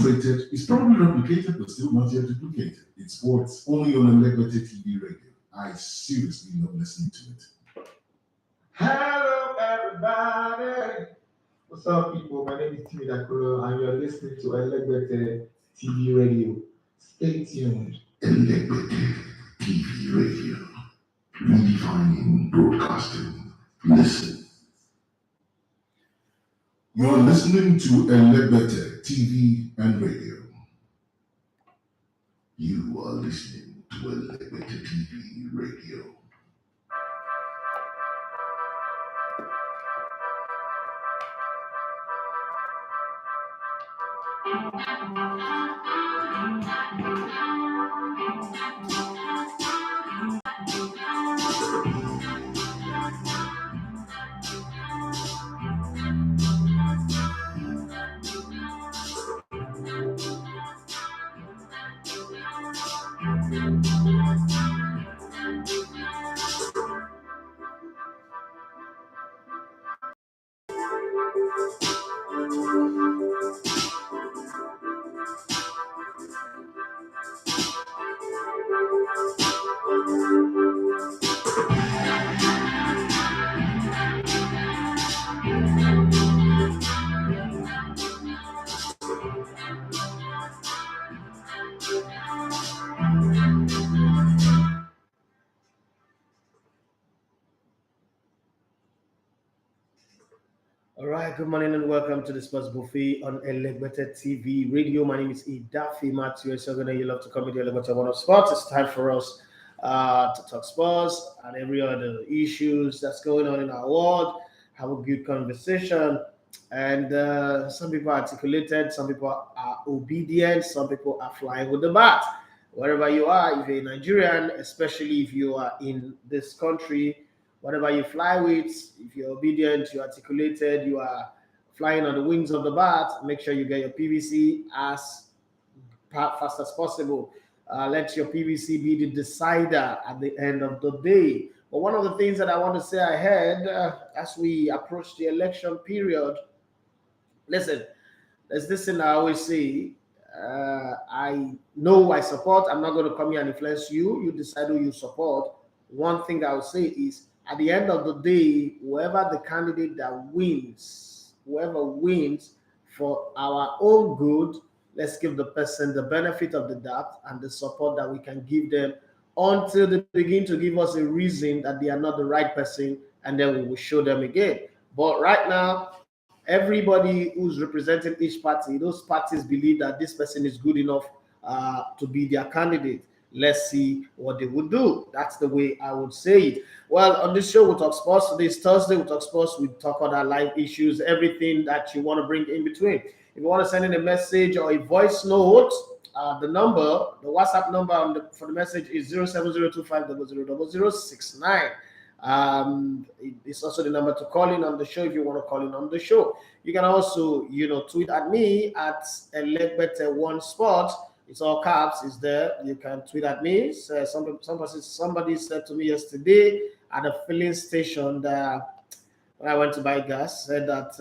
It's probably replicated, but still not yet duplicated. It's sports only on Elevated TV radio. I seriously love listening to it. Hello, everybody. What's up, people? My name is Timmy Dakuro, and you're listening to Elevated TV radio. Stay tuned. Elevated TV radio. Redefining broadcasting. Listen. You're listening to Elevated TV and radio. You are listening to Elevated TV radio. All right, good morning and welcome to the Sports Buffet on Elevated TV Radio. My name is Idafi Matthew. You love to come with the Elevated One of Sports. It's time for us to talk sports and every other issues that's going on in our world. Have a good conversation. And some people are articulated, some people are obedient, some people are flying with the bat. Wherever you are, if you're a Nigerian, especially if you are in this country, whatever you fly with, if you're obedient, you're articulated, you are flying on the wings of the bat, make sure you get your PVC as fast as possible. Let your PVC be the decider at the end of the day. But one of the things that I want to say ahead as we approach the election period, listen, there's this thing I always say, I know I support, I'm not going to come here and influence you, you decide who you support. One thing I will say is, at the end of the day, whoever the candidate that wins, whoever wins for our own good, let's give the person the benefit of the doubt and the support that we can give them until they begin to give us a reason that they are not the right person, and then we will show them again. But right now, everybody who's representing each party, those parties believe that this person is good enough to be their candidate. Let's see what they would do. That's the way I would say it. Well, on this show, we'll talk sports. Today is Thursday. We'll talk sports. We talk about our live issues, everything that you want to bring in between. If you want to send in a message or a voice note, the WhatsApp number for the message is 07025000069. It's also the number to call in on the show if you want to call in on the show. You can also, tweet at me at Elegbete1 Sports. It's all caps. It's there. You can tweet at me. So somebody said to me yesterday at a filling station that when I went to buy gas, said that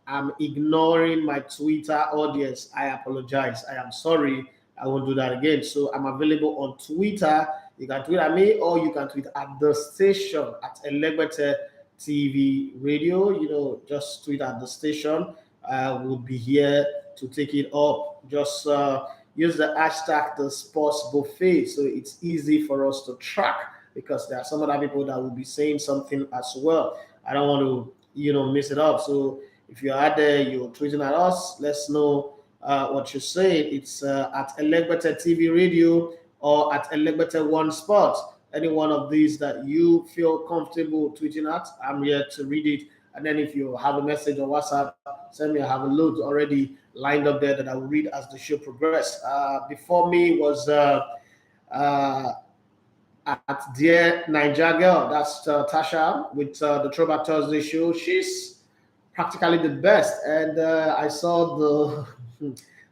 I'm ignoring my Twitter audience. I apologize. I am sorry. I won't do that again. So I'm available on Twitter. You can tweet at me or you can tweet at the station at Elegbete TV Radio. Just tweet at the station. We'll be here to take it up. Just use the hashtag the sports buffet so it's easy for us to track, because there are some other people that will be saying something as well. I don't want to miss it up. So if you're out there, you're tweeting at us, let's know what you're saying. It's at Elegbete TV Radio or at Elegbete1 Sports. Any one of these that you feel comfortable tweeting at, I'm here to read it. And then if you have a message on WhatsApp, send me. I have a load already lined up there that I will read as the show progresses. Before me was at Dear Niger Girl. That's Tasha with the Throwback Thursday show. She's practically the best. And I saw the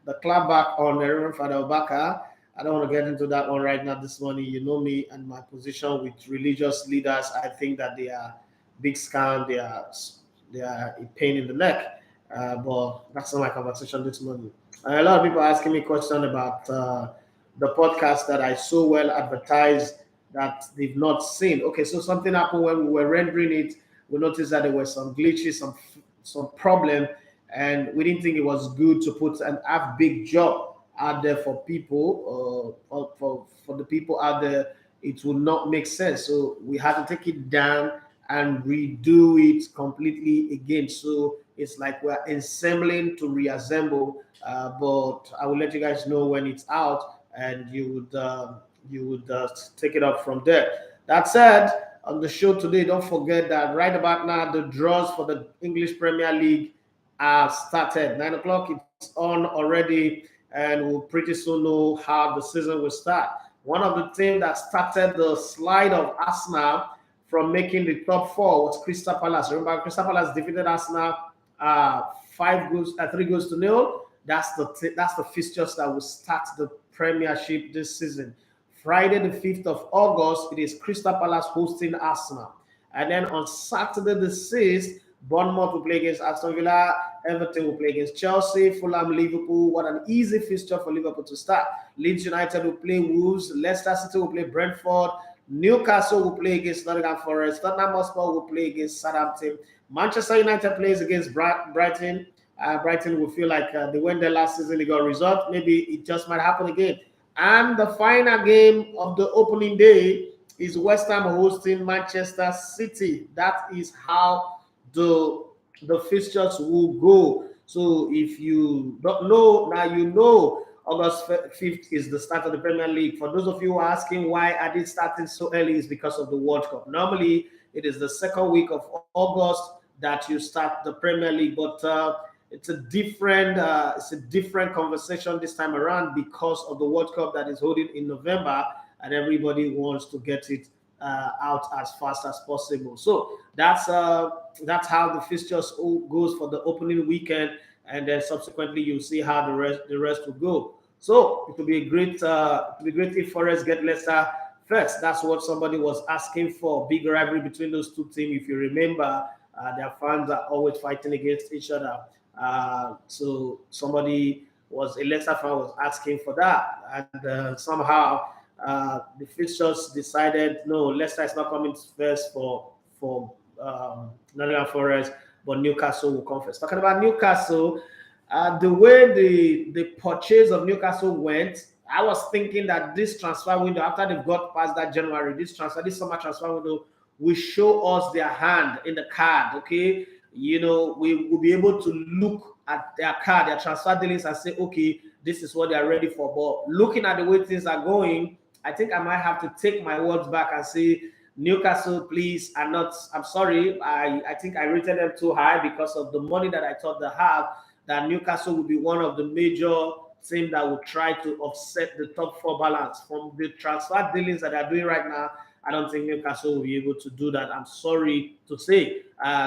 the clapback on Reverend Father Obaka. I don't want to get into that one right now this morning. You know me and my position with religious leaders. I think that they are big scam. They are a pain in the neck. But that's not my conversation this morning. A lot of people are asking me questions about the podcast that I so well advertised that they've not seen. Okay, so something happened when we were rendering it. We noticed that there were some glitches, some problem, and we didn't think it was good to put an half big job out there for people, for the people out there. It would not make sense. So we had to take it down and redo it completely again. So it's like we're assembling to reassemble. But I will let you guys know when it's out, and you would take it up from there. That said, on the show today, don't forget that right about now the draws for the English Premier League are started. 9 o'clock, it's on already, and we'll pretty soon know how the season will start. One of the teams that started the slide of Arsenal from making the top four was Crystal Palace. Remember, Crystal Palace defeated Arsenal 3-0. That's the fixtures that will start the Premiership this season. Friday, the 5th of August, it is Crystal Palace hosting Arsenal. And then on Saturday, the 6th, Bournemouth will play against Aston Villa, Everton will play against Chelsea, Fulham, Liverpool. What an easy fixture for Liverpool to start. Leeds United will play Wolves, Leicester City will play Brentford, Newcastle will play against Nottingham Forest, Tottenham Hotspur will play against Southampton, Manchester United plays against Brighton. Brighton will feel like they went there last season, they got a result. Maybe it just might happen again. And the final game of the opening day is West Ham hosting Manchester City. That is how the fixtures will go. So if you don't know, now you know. August 5th is the start of the Premier League. For those of you who are asking why are they starting so early, is because of the World Cup. Normally, it is the second week of August that you start the Premier League, but it's a different conversation this time around because of the World Cup that is holding in November, and everybody wants to get it out as fast as possible. So that's how the fixtures goes for the opening weekend, and then subsequently you'll see how the rest will go. So it will be great if Forest get Leicester first. That's what somebody was asking for. Big rivalry between those two teams. If you remember, their fans are always fighting against each other. So somebody a Leicester fan was asking for that, and somehow the fixtures decided no, Leicester is not coming first for Nottingham Forest, but Newcastle will come first. Talking about Newcastle, the way the purchase of Newcastle went, I was thinking that this transfer window, after they've got past that January, this summer transfer window will show us their hand in the card. Okay, we will be able to look at their card, their transfer dealings, and say, okay, this is what they are ready for. But looking at the way things are going, I think I might have to take my words back and say, Newcastle, please, I'm sorry. I think I rated them too high because of the money that I thought they have, that Newcastle would be one of the major teams that would try to offset the top four balance. From the transfer dealings that they're doing right now, I don't think Newcastle will be able to do that. I'm sorry to say.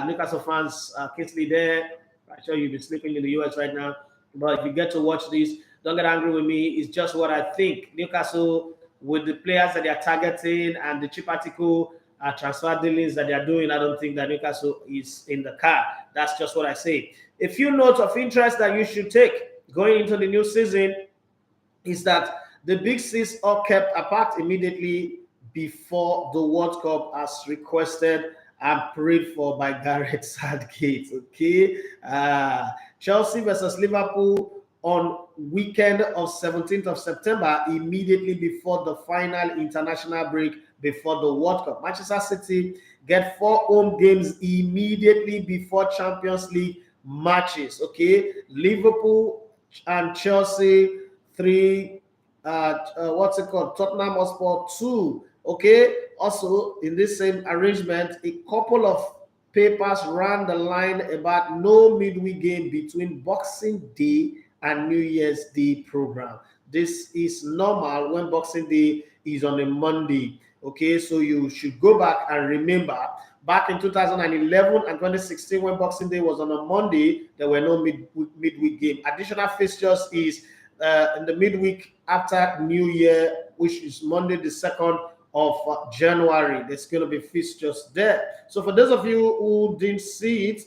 Newcastle fans, Kingsley there, I'm sure you'll be sleeping in the US right now. But if you get to watch this, don't get angry with me. It's just what I think. Newcastle, with the players that they are targeting and the cheap article transfer dealings that they are doing, I don't think that Newcastle is in the car. That's just what I say. A few notes of interest that you should take going into the new season is that the Big Six are kept apart immediately before the World Cup, as requested and prayed for by Gareth Southgate. Okay, Chelsea versus Liverpool on weekend of 17th of September, immediately before the final international break before the World Cup. Manchester City get 4 home games immediately before Champions League matches. Okay, Liverpool and Chelsea 3. Tottenham Hotspur 2. Okay, also in this same arrangement, a couple of papers ran the line about no midweek game between Boxing Day and New Year's Day program. This is normal when Boxing Day is on a Monday. Okay, so you should go back and remember back in 2011 and 2016 when Boxing Day was on a Monday, there were no midweek game. Additional fixtures is in the midweek after New Year, which is Monday the 2nd of January. There's going to be fixtures there. So for those of you who didn't see it,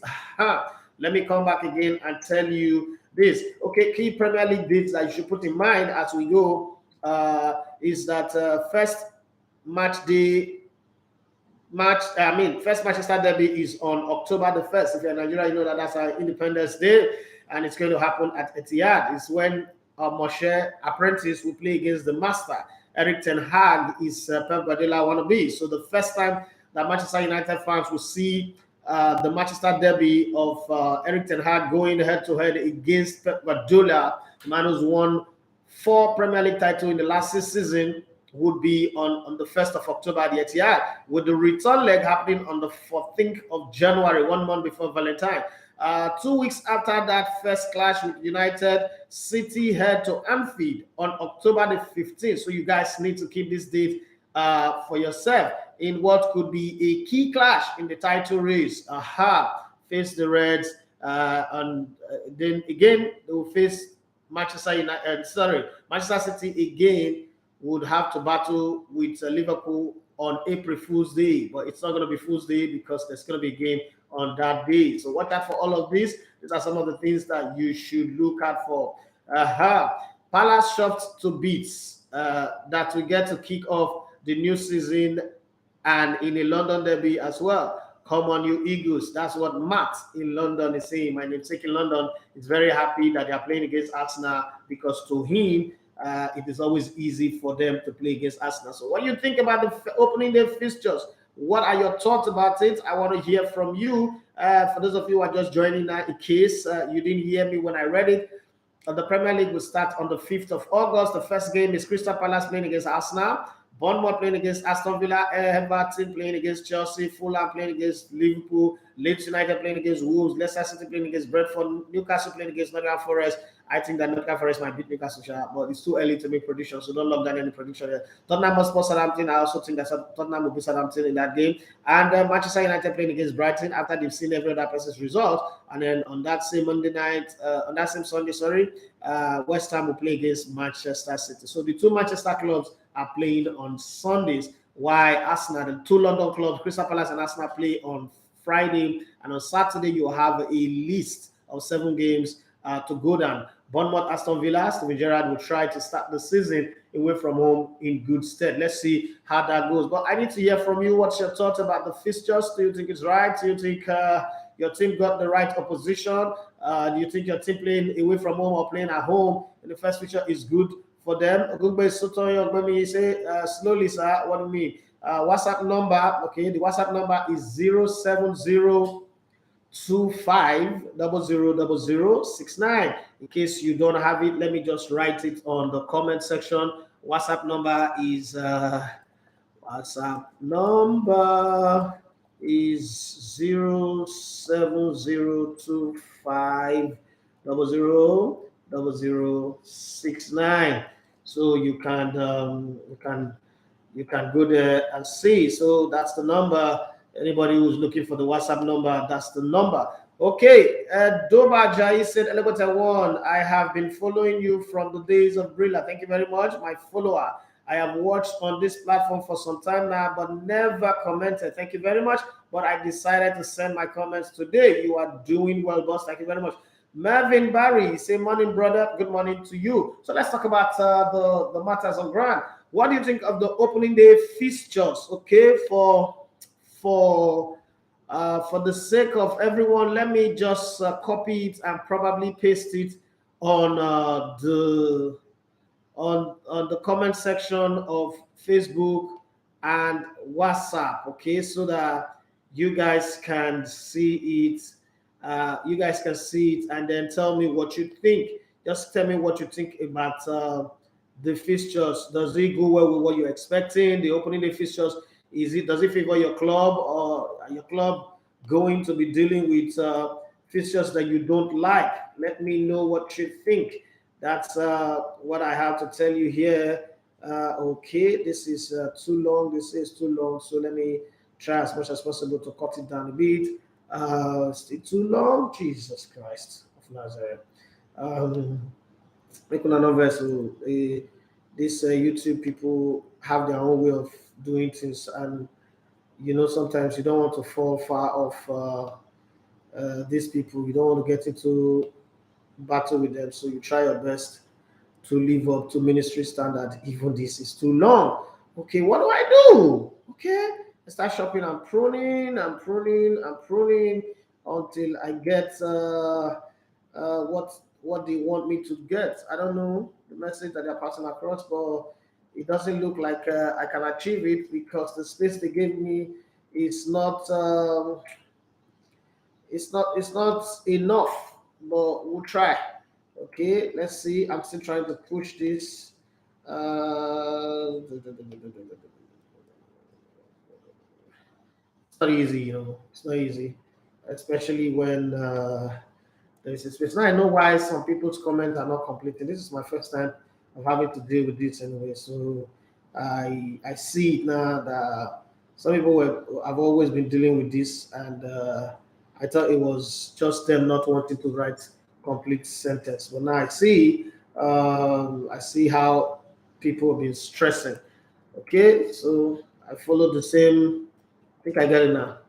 let me come back again and tell you this. Okay, key Premier League dates that you should put in mind as we go is that first Manchester Derby is on October the 1st. If you're in Nigeria, you know that that's our Independence Day, and it's going to happen at Etihad. It's when Moshe apprentice will play against the master. Eric Ten Hag is Pep Guardiola wannabe. So the first time that Manchester United fans will see the Manchester Derby of Eric Ten Hag going head-to-head against Pep Guardiola, the man who's won 4 Premier League titles in the last 6 seasons, would be on the 1st of October at the Etihad, with the return leg happening on the 14th of January, 1 month before Valentine. 2 weeks after that first clash with United, City head to Anfield on October the 15th. So you guys need to keep this date for yourself in what could be a key clash in the title race. Face the Reds, and then again they will face Manchester City again. Would have to battle with Liverpool on April Fool's Day, but it's not going to be Fool's Day because there's going to be a game on that day. So watch out for all of this. These are some of the things that you should look out for. Palace shocked to beats that we get to kick off the new season and in a London derby as well. Come on, you Eagles. That's what Matt in London is saying. My namesake in London is very happy that they are playing against Arsenal because to him, it is always easy for them to play against Arsenal. So what do you think about the opening day fixtures? What are your thoughts about it? I want to hear from you. For those of you who are just joining now, in case you didn't hear me when I read it, the Premier League will start on the 5th of August. The first game is Crystal Palace playing against Arsenal, Bournemouth playing against Aston Villa, Everton playing against Chelsea, Fulham playing against Liverpool, Leeds United playing against Wolves, Leicester City playing against Brentford, Newcastle playing against Nottingham Forest. I think that Nottingham Forest might beat Newcastle, but it's too early to make predictions, so don't lock down any prediction yet. Tottenham must support Southampton. I also think that Tottenham will beat Southampton in that game. And Manchester United playing against Brighton after they've seen every other person's result. And then on that same Sunday, West Ham will play against Manchester City. So the 2 Manchester clubs are playing on Sundays, while Arsenal, the 2 London clubs, Crystal Palace and Arsenal, play on Friday. And on Saturday, you'll have a list of 7 games to go down. Bournemouth, Aston Villa, Steven Gerrard will try to start the season away from home in good stead. Let's see how that goes. But I need to hear from you. What's your thoughts about the fixtures? Do you think it's right? Do you think your team got the right opposition? Do you think your team playing away from home or playing at home in the first fixture is good for them? You say slowly, sir. What do you mean? WhatsApp number. Okay, the WhatsApp number is 070 25000069. In case you don't have it, let me just write it on the comment section. WhatsApp number is 07025000069. So you can go there and see. So that's the number. Anybody who's looking for the WhatsApp number, that's the number. Okay, Doba Jai said, Elevator 1, I have been following you from the days of Brilla. Thank you very much, my follower. I have watched on this platform for some time now, but never commented. Thank you very much. But I decided to send my comments today. You are doing well, boss. Thank you very much. Mervyn Barry, say morning, brother. Good morning to you. So let's talk about the matters on ground. What do you think of the opening day fixtures? Okay, for the sake of everyone, let me just copy it and probably paste it on the comment section of Facebook and WhatsApp. Okay, so that you guys can see it. And then tell me what you think. Just tell me what you think about the fixtures. Does it go well with what you're expecting? The opening day fixtures. Does it favor your club, or are your club going to be dealing with fixtures that you don't like? Let me know what you think. That's what I have to tell you here. Okay, this is too long. This is too long. So let me try as much as possible to cut it down a bit. Still too long. Jesus Christ of Nazareth. These YouTube people have their own way of doing things, and sometimes you don't want to fall far off these people. You don't want to get into battle with them, so you try your best to live up to ministry standard. Even this is too long. Okay, what do I do? Okay, I start shopping. I'm pruning until I get what they want me to get. I don't know the message that they're passing across, but it doesn't look like I can achieve it because the space they gave me is not it's not enough. But we'll try. Okay, let's see. I'm still trying to push this. It's not easy, It's not easy, especially when there's a space. Now I know why some people's comments are not completing. This is my first time of having to deal with this anyway, so I see it now that some people have always been dealing with this, and I thought it was just them not wanting to write complete sentence. But now I see how people have been stressing. Okay, so I follow the same. I think I got it now.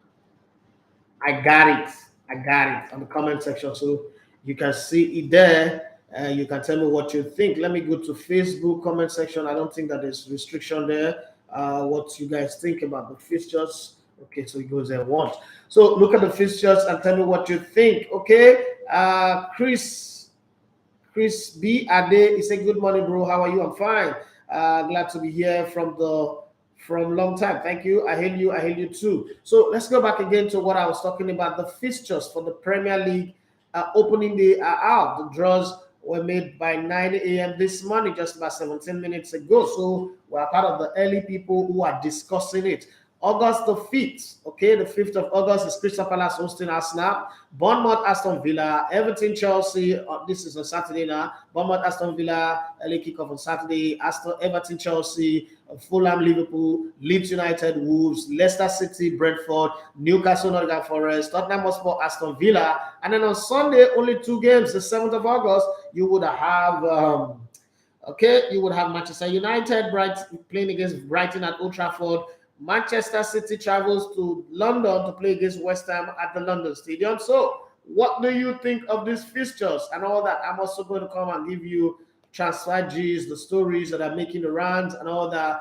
I got it. I got it on the comment section. So you can see it there. You can tell me what you think. Let me go to Facebook comment section. I don't think that there's restriction there. What you guys think about the fixtures? Okay, so it goes there once. So look at the fixtures and tell me what you think. Okay, Chris B. Ade, he said, "Good morning, bro. How are you? I'm fine. Glad to be here from long time. Thank you. I hail you. I hail you too." So let's go back again to what I was talking about. The fixtures for the Premier League opening day are out. The draws were made by 9 a.m. this morning, just about 17 minutes ago. So we're part of the early people who are discussing it. August the 5th, okay, the 5th of August is Crystal Palace hosting Arsenal, Bournemouth, Aston Villa, Everton, Chelsea. This is on Saturday now. Bournemouth, Aston Villa, early kickoff on Saturday. Everton, Chelsea, Fulham, Liverpool, Leeds United, Wolves, Leicester City, Brentford, Newcastle, Nottingham Forest, Tottenham Hotspur, Aston Villa. And then on Sunday, only 2 games. The 7th of August, you would have you would have Manchester United playing against Brighton at Old Trafford. Manchester City travels to London to play against West Ham at the London Stadium. So, what do you think of these fixtures and all that? I'm also going to come and give you transfer G's, the stories that are making the rounds and all that.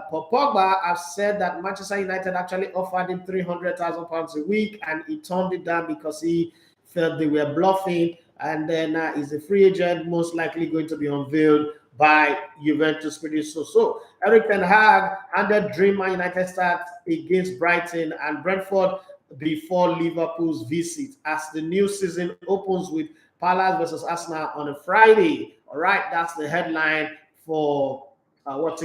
Paul Pogba have said that Manchester United actually offered him £300,000 a week, and he turned it down because he felt they were bluffing. And then he's a free agent, most likely going to be unveiled by Juventus pretty soon. So Erik ten Hag handed Dream Man United start against Brighton and Brentford before Liverpool's visit as the new season opens with Palace versus Arsenal on a Friday. All right, that's the headline for for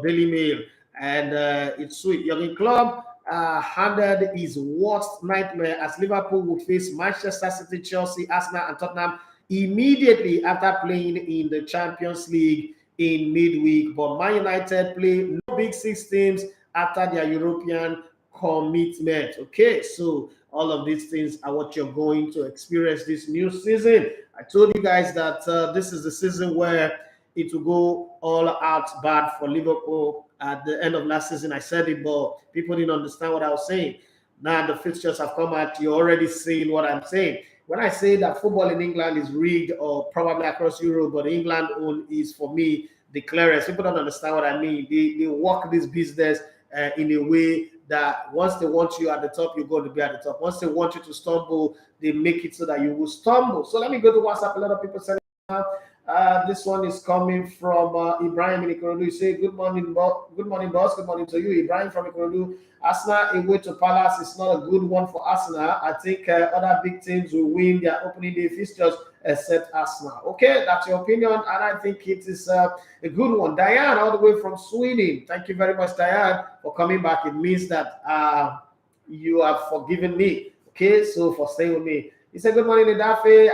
Daily Mail, and it's sweet. Jurgen Klopp handed his worst nightmare as Liverpool would face Manchester City, Chelsea, Arsenal, and Tottenham immediately after playing in the Champions League in midweek. But Man United play no Big Six teams after their European commitment. Okay, so all of these things are what you're going to experience this new season. I told you guys that this is the season where it will go all out bad for Liverpool. At the end of last season, I said it, but people didn't understand what I was saying. Now the fixtures have come out. You're already seeing what I'm saying. When I say that football in England is rigged, or probably across Europe, but England own is, for me, the clearest. People don't understand what I mean. They work this business in a way that once they want you at the top, you're going to be at the top. Once they want you to stumble, they make it so that you will stumble. So let me go to WhatsApp. A lot of people say, this one is coming from Ibrahim in Ikorodu. You say, good morning, boss. Good morning to you, Ibrahim from Ikorodu. Arsenal away to Palace is not a good one for Arsenal. I think other big teams will win their opening day fixtures except Arsenal. Okay, that's your opinion, and I think it is a good one. Diane, all the way from Sweden. Thank you very much, Diane, for coming back. It means that you have forgiven me. Okay, so for staying with me. He said, good morning, Idafe.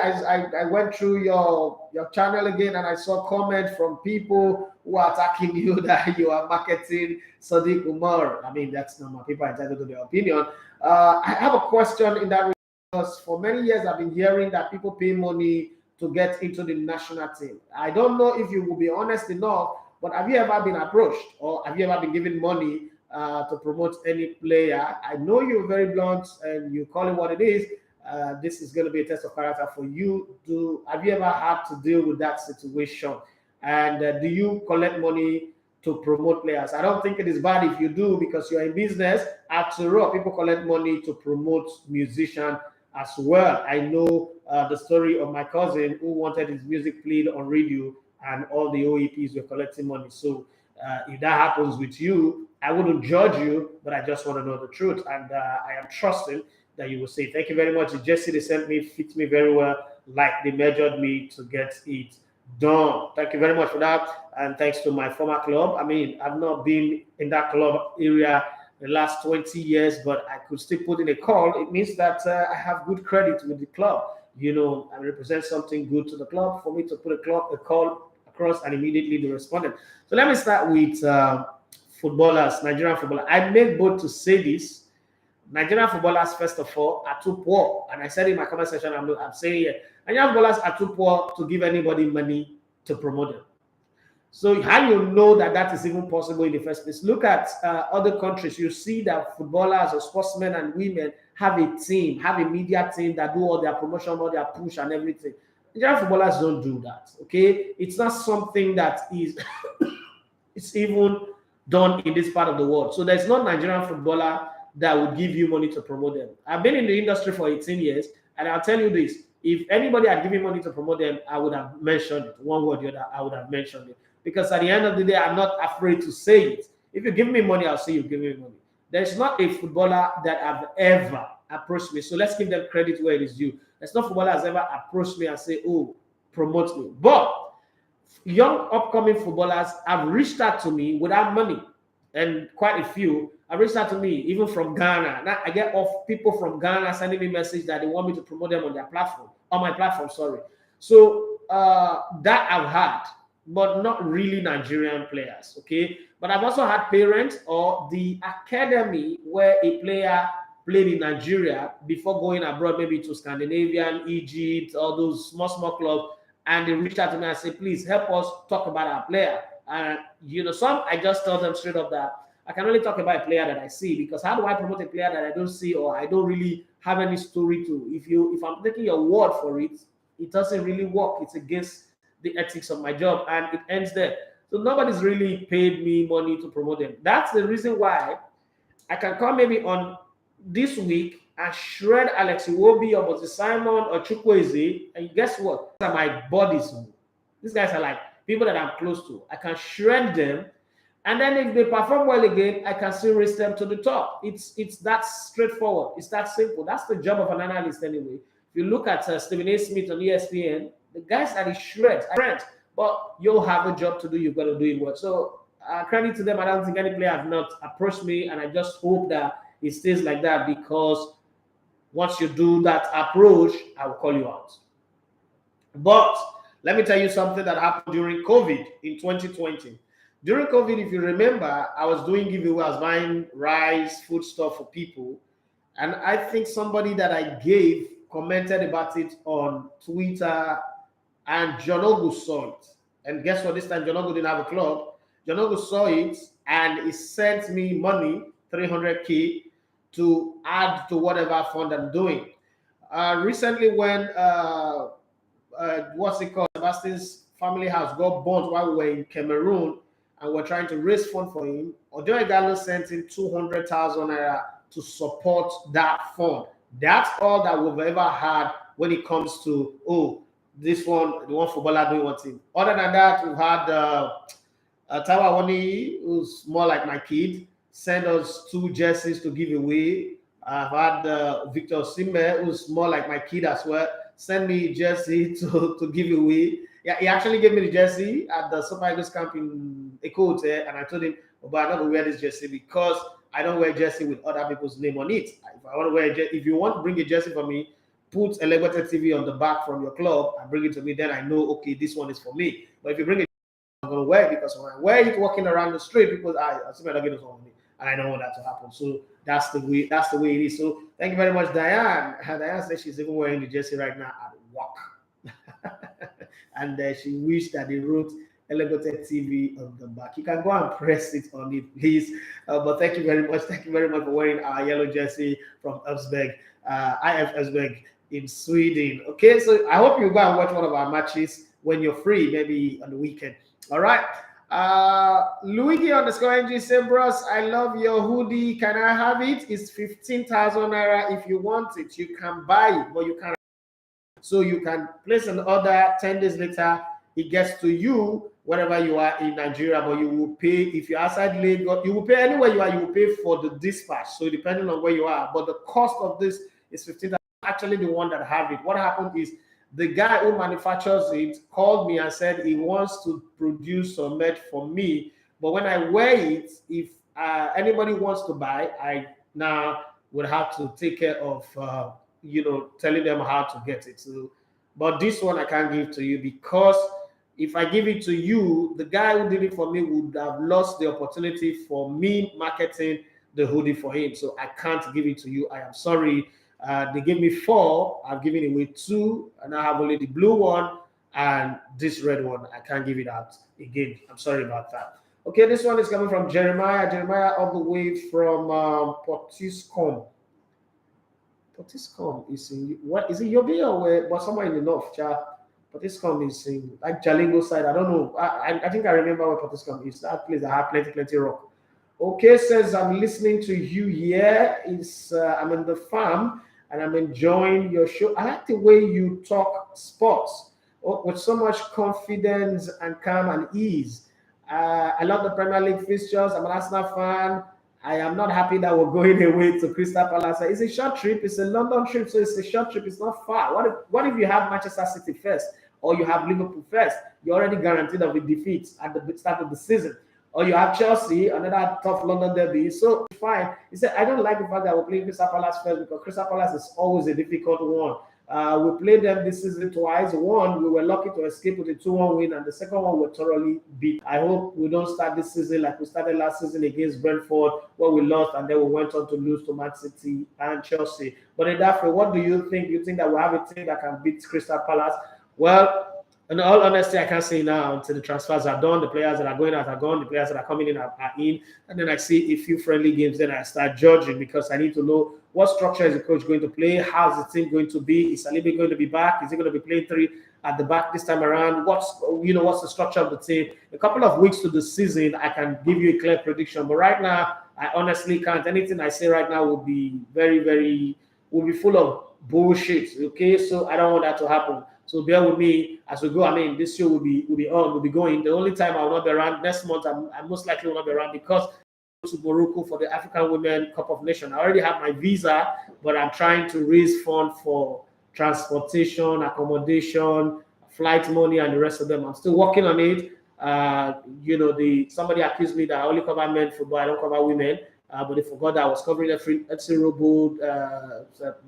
I went through your channel again, and I saw comments from people who are attacking you that you are marketing Sadiq Umar. I mean, that's normal. People are entitled to their opinion. I have a question in that, because for many years I've been hearing that people pay money to get into the national team. I don't know if you will be honest enough, but have you ever been approached, or have you ever been given money to promote any player? I know you're very blunt and you call it what it is. this is going to be a test of character for you. Have you ever had to deal with that situation? And do you collect money to promote players? I don't think it is bad if you do, because you're in business. After all, people collect money to promote musicians as well. I know the story of my cousin who wanted his music played on radio, and all the OEPs were collecting money. So if that happens with you, I wouldn't judge you, but I just want to know the truth. And I am trusting that you will say, thank you very much. The jersey they sent me fits me very well, like they measured me to get it done. Thank you very much for that. And thanks to my former club. I mean, I've not been in that club area the last 20 years, but I could still put in a call. It means that I have good credit with the club. You know, I represent something good to the club. For me to put a call across, and immediately they responded. So let me start with footballers, Nigerian footballers. I made bold to say this. Nigerian footballers, first of all, are too poor. And I said in my comment section, I'm saying it. Nigerian footballers are too poor to give anybody money to promote them. So how you know that that is even possible in the first place? Look at other countries. You see that footballers or sportsmen and women have a team, have a media team that do all their promotion, all their push and everything. Nigerian footballers don't do that, okay? It's not something that is it's even done in this part of the world. So there's not Nigerian footballer that would give you money to promote them. I've been in the industry for 18 years, and I'll tell you this. If anybody had given money to promote them, I would have mentioned it. One way or the other, I would have mentioned it. Because at the end of the day, I'm not afraid to say it. If you give me money, I'll say you give me money. There's not a footballer that have ever approached me. So let's give them credit where it is due. There's no footballer has ever approached me and say, oh, promote me. But young upcoming footballers have reached out to me without money. And quite a few have reached out to me, even from Ghana. Now I get off people from Ghana sending me message that they want me to promote them on their platform, on my platform, sorry. So that I've had, but not really Nigerian players, okay? But I've also had parents or the academy where a player played in Nigeria before going abroad, maybe to Scandinavian, Egypt, all those small clubs, and they reached out to me and said, please help us talk about our player. And you know, some I just tell them straight up that I can only talk about a player that I see, because how do I promote a player that I don't see or I don't really have any story to? If I'm taking your word for it, it doesn't really work. It's against the ethics of my job, and it ends there. So nobody's really paid me money to promote them. That's the reason why I can come maybe on this week and shred Alex Iwobi or Moses Simon or Chukwueze, and guess what? These are my buddies. These guys are like people that I'm close to. I can shred them, and then if they perform well again, I can still raise them to the top. It's that straightforward. It's that simple. That's the job of an analyst anyway. If you look at Stephen A. Smith on ESPN, the guys that he shreds, but you'll have a job to do. You've got to do it well. So credit to them. I don't think any player have not approached me, and I just hope that it stays like that, because once you do that approach, I will call you out. But let me tell you something that happened during COVID in 2020. During COVID, if you remember, I was doing giveaway. I was buying rice, food stuff for people, and I think somebody that I gave commented about it on Twitter, and John Ogu saw it. And guess what? This time John Ogu didn't have a club. John Ogu saw it, and he sent me money, 300K, to add to whatever fund I'm doing. Recently, when what's it called? Sebastian's family house got burnt while we were in Cameroon, and we're trying to raise fund for him. Ojo Igalo sent in 200,000 naira to support that fund. That's all that we've ever had when it comes to, oh, this one, the one footballer doing one thing. Other than that, we've had Tawa Wani, who's more like my kid, send us 2 jerseys to give away. I've had Victor Simbe, who's more like my kid as well, send me a jersey to give away. Yeah, he actually gave me the jersey at the Super Eagles camp in Eko Hotel, and I told him, oh, but I'm not going to wear this jersey because I don't wear jersey with other people's name on it. If I want to wear if you want to bring a jersey for me, put Elevated TV on the back from your club and bring it to me. Then I know, okay, this one is for me. But if you bring it, I'm going to wear it, because when I wear it walking around the street, people I assume I don't get this one for me, and I don't want that to happen. So that's the way it is. So thank you very much, Diane. Diane said she's even wearing the jersey right now at work, and she wished that they wrote Elevated TV on the back. You can go and press it on it, please. But thank you very much. Thank you very much for wearing our yellow jersey from Elfsberg, IF Elfsberg in Sweden. Okay, so I hope you go and watch one of our matches when you're free, maybe on the weekend. All right. Luigi _NG say, bros, I love your hoodie. Can I have it? It's 15,000 naira. If you want it, you can buy it, but you can't. So you can place an order 10 days later. It gets to you wherever you are in Nigeria, but you will pay if you're outside Lagos. You will pay anywhere you are. You will pay for the dispatch. So depending on where you are, but the cost of this is 15,000. Actually, the one that have it. What happened is the guy who manufactures it called me and said he wants to produce some merch for me. But when I wear it, if anybody wants to buy, I now would have to take care of telling them how to get it. So, but this one I can't give to you because if I give it to you, the guy who did it for me would have lost the opportunity for me marketing the hoodie for him. So I can't give it to you. I am sorry. They gave me 4. I've given away 2, and I have only the blue one and this red one. I can't give it out again. I'm sorry about that. Okay, this one is coming from Jeremiah. Jeremiah all the way from Portiscombe. Portiscombe is in what is it? Yobe or where? But somewhere in the north, Portiscombe is in like Jalingo side. I don't know. I think I remember where Portiscombe is. That place that have plenty rock. Okay, says I'm listening to you here. I'm in the farm and I'm enjoying your show. I like the way you talk sports with so much confidence and calm and ease. I love the Premier League fixtures. I'm an Arsenal fan. I am not happy that we're going away to Crystal Palace. It's a short trip. It's a London trip, so it's a short trip. It's not far. What if you have Manchester City first or you have Liverpool first? You're already guaranteed of a defeat at the start of the season. Or you have Chelsea, another tough London derby. So fine. He said, I don't like the fact that we're playing Crystal Palace first because Crystal Palace is always a difficult one. We played them this season twice. One, we were lucky to escape with a 2-1 win, and the second one we thoroughly beat. I hope we don't start this season like we started last season against Brentford, where we lost, and then we went on to lose to Man City and Chelsea. But in that way, what do you think? You think that we have a team that can beat Crystal Palace? Well, in all honesty, I can't say now until the transfers are done. The players that are going out are gone. The players that are coming in are in. And then I see a few friendly games. Then I start judging because I need to know what structure is the coach going to play. How's the team going to be? Is Saliba going to be back? Is he going to be playing 3 at the back this time around? What's the structure of the team? A couple of weeks to the season, I can give you a clear prediction. But right now, I honestly can't. Anything I say right now will be will be full of bullshit. Okay, so I don't want that to happen. So bear with me as we go. I mean, this show will be going. The only time I will not be around next month, I most likely will not be around because I go to Morocco for the African Women Cup of Nations. I already have my visa, but I'm trying to raise funds for transportation, accommodation, flight money, and the rest of them. I'm still working on it. Somebody accused me that I only cover men football, I don't cover women. But they forgot that I was covering FC Robo,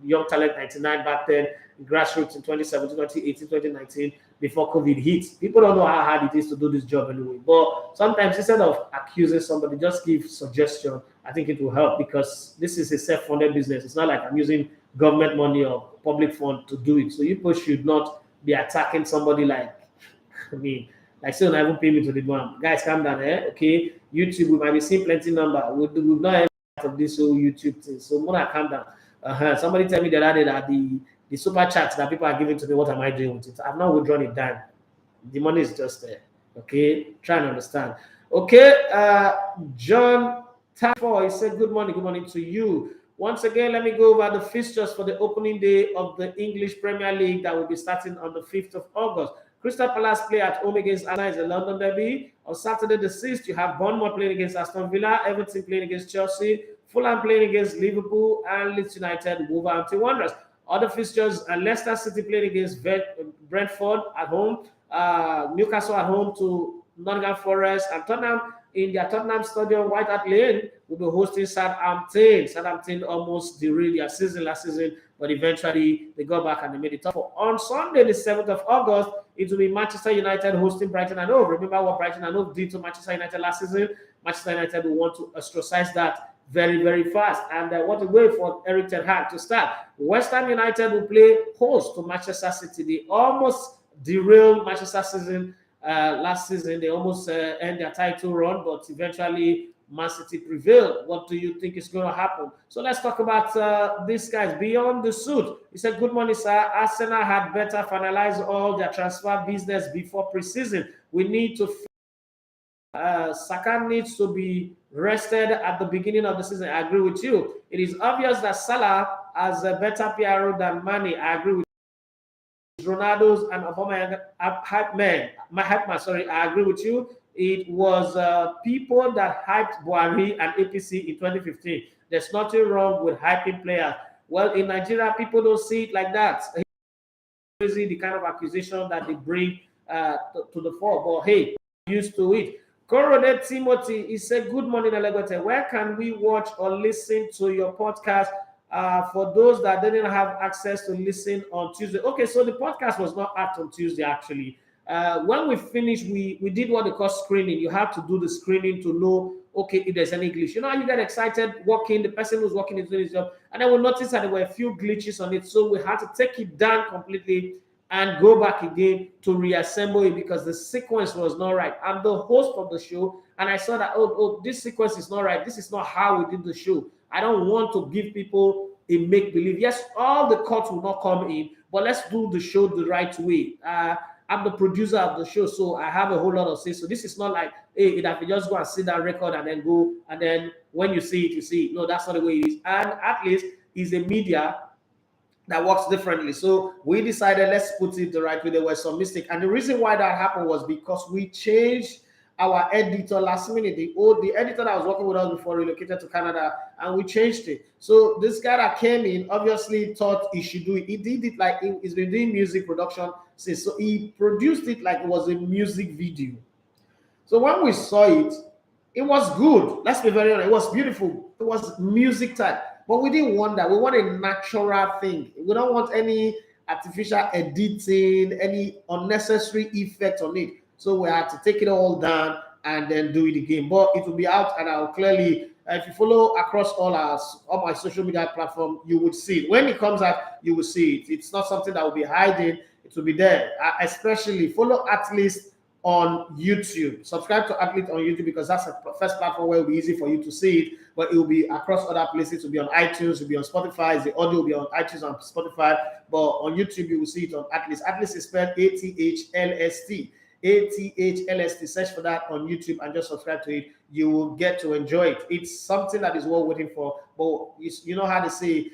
Young Talent 99 back then, grassroots in 2017, 2018, 2019, before COVID hit. People don't know how hard it is to do this job anyway. But sometimes instead of accusing somebody, just give suggestion. I think it will help because this is a self-funded business. It's not like I'm using government money or public fund to do it. So people should not be attacking somebody like me. Like, still not even pay me to the ground. Guys, calm down, okay? YouTube, we might be seeing plenty number. We've not had of this whole YouTube thing. So, more calm down. Somebody tell me the other day that the super chats that people are giving to me, what am I doing with it? I've not withdrawn it down. The money is just there. Okay? Try and understand. Okay, John Tafor, he said, good morning to you. Once again, let me go over the fixtures for the opening day of the English Premier League that will be starting on the 5th of August. Crystal Palace play at home against Arsenal is a London derby. On Saturday the 6th, you have Bournemouth playing against Aston Villa, Everton playing against Chelsea, Fulham playing against Liverpool, and Leeds United, Wolverhampton Wanderers. Other fixtures, Leicester City playing against Brentford at home, Newcastle at home to Nottingham Forest, and Tottenham in their Tottenham Stadium, White Hart Lane, will be hosting Southampton. Southampton almost derailed their season last season, but eventually they got back and they made it tough. On Sunday, the 7th of August, it will be Manchester United hosting Brighton and Hove. Remember what Brighton and Hove did to Manchester United last season? Manchester United will want to ostracize that very, very fast. And what a way for Eric Ten Hag to start. West Ham United will play host to Manchester City. They almost derailed Manchester season last season. They almost end their title run, but eventually Man City prevailed. What do you think is going to happen? So let's talk about these guys. Beyond the suit, he said, good morning, sir. Arsenal had better finalize all their transfer business before preseason. We need to Saka needs to be rested at the beginning of the season. I agree with you. It is obvious that Salah has a better PRO than Mane. I agree with Ronaldo's and Obama hype man. I agree with you. It was people that hyped Buhari and APC in 2015. There's nothing wrong with hyping players. Well, in Nigeria, people don't see it like that. It's crazy the kind of accusation that they bring to the fore. But hey, used to it. Coronet Timothy, he said, good morning, Elegote. Where can we watch or listen to your podcast for those that didn't have access to listen on Tuesday? Okay, so the podcast was not out on Tuesday, actually. When we finished, we did what they call screening. You have to do the screening to know, okay, if there's any glitch. You know how you get excited working, the person who's working is doing his job, and then we noticed that there were a few glitches on it, so we had to take it down completely and go back again to reassemble it because the sequence was not right. I'm the host of the show, and I saw that, oh, this sequence is not right. This is not how we did the show. I don't want to give people a make-believe. Yes, all the cuts will not come in, but let's do the show the right way. I'm the producer of the show, so I have a whole lot of say. So this is not like, hey, that you just go and sit down, record, and then go, and then when you see it, you see it. No, that's not the way it is. And at least it's a media that works differently. So we decided, let's put it the right way. There was some mistake. And the reason why that happened was because we changed our editor last minute. The editor that was working with us before relocated to Canada, and we changed it. So this guy that came in obviously thought he should do it. He did it like he's been doing music production since. So he produced it like it was a music video. So when we saw it, it was good. Let's be very honest. It was beautiful. It was music type. But we didn't want that. We want a natural thing. We don't want any artificial editing, any unnecessary effect on it. So we had to take it all down and then do it again. But it will be out, and I'll clearly, if you follow across all my social media platform, you would see it. When it comes out, you will see it. It's not something that will be hiding. It will be there. Especially follow at least on YouTube. Subscribe to Athlete on YouTube because that's the first platform where it will be easy for you to see it, but it will be across other places. It will be on iTunes, it will be on Spotify. The audio will be on iTunes and Spotify, but on YouTube you will see it on Athlete. Athlete is spelled ATHLST. ATHLST. Search for that on YouTube and just subscribe to it. You will get to enjoy it. It's something that is worth waiting for, but you know how to say,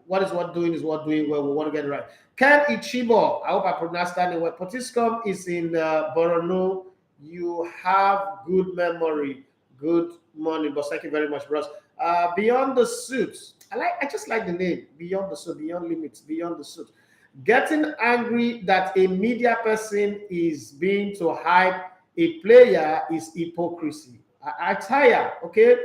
what is worth doing is worth doing well. We want to get it right. Ken Ichibo, I hope I pronounced that name well. Potiskum is in Borno. You have good memory. Good morning, boss. Thank you very much, bros. Beyond the suit. I just like the name. Beyond the suit, beyond limits, beyond the suit. Getting angry that a media person is being to hype a player is hypocrisy. I tire, okay?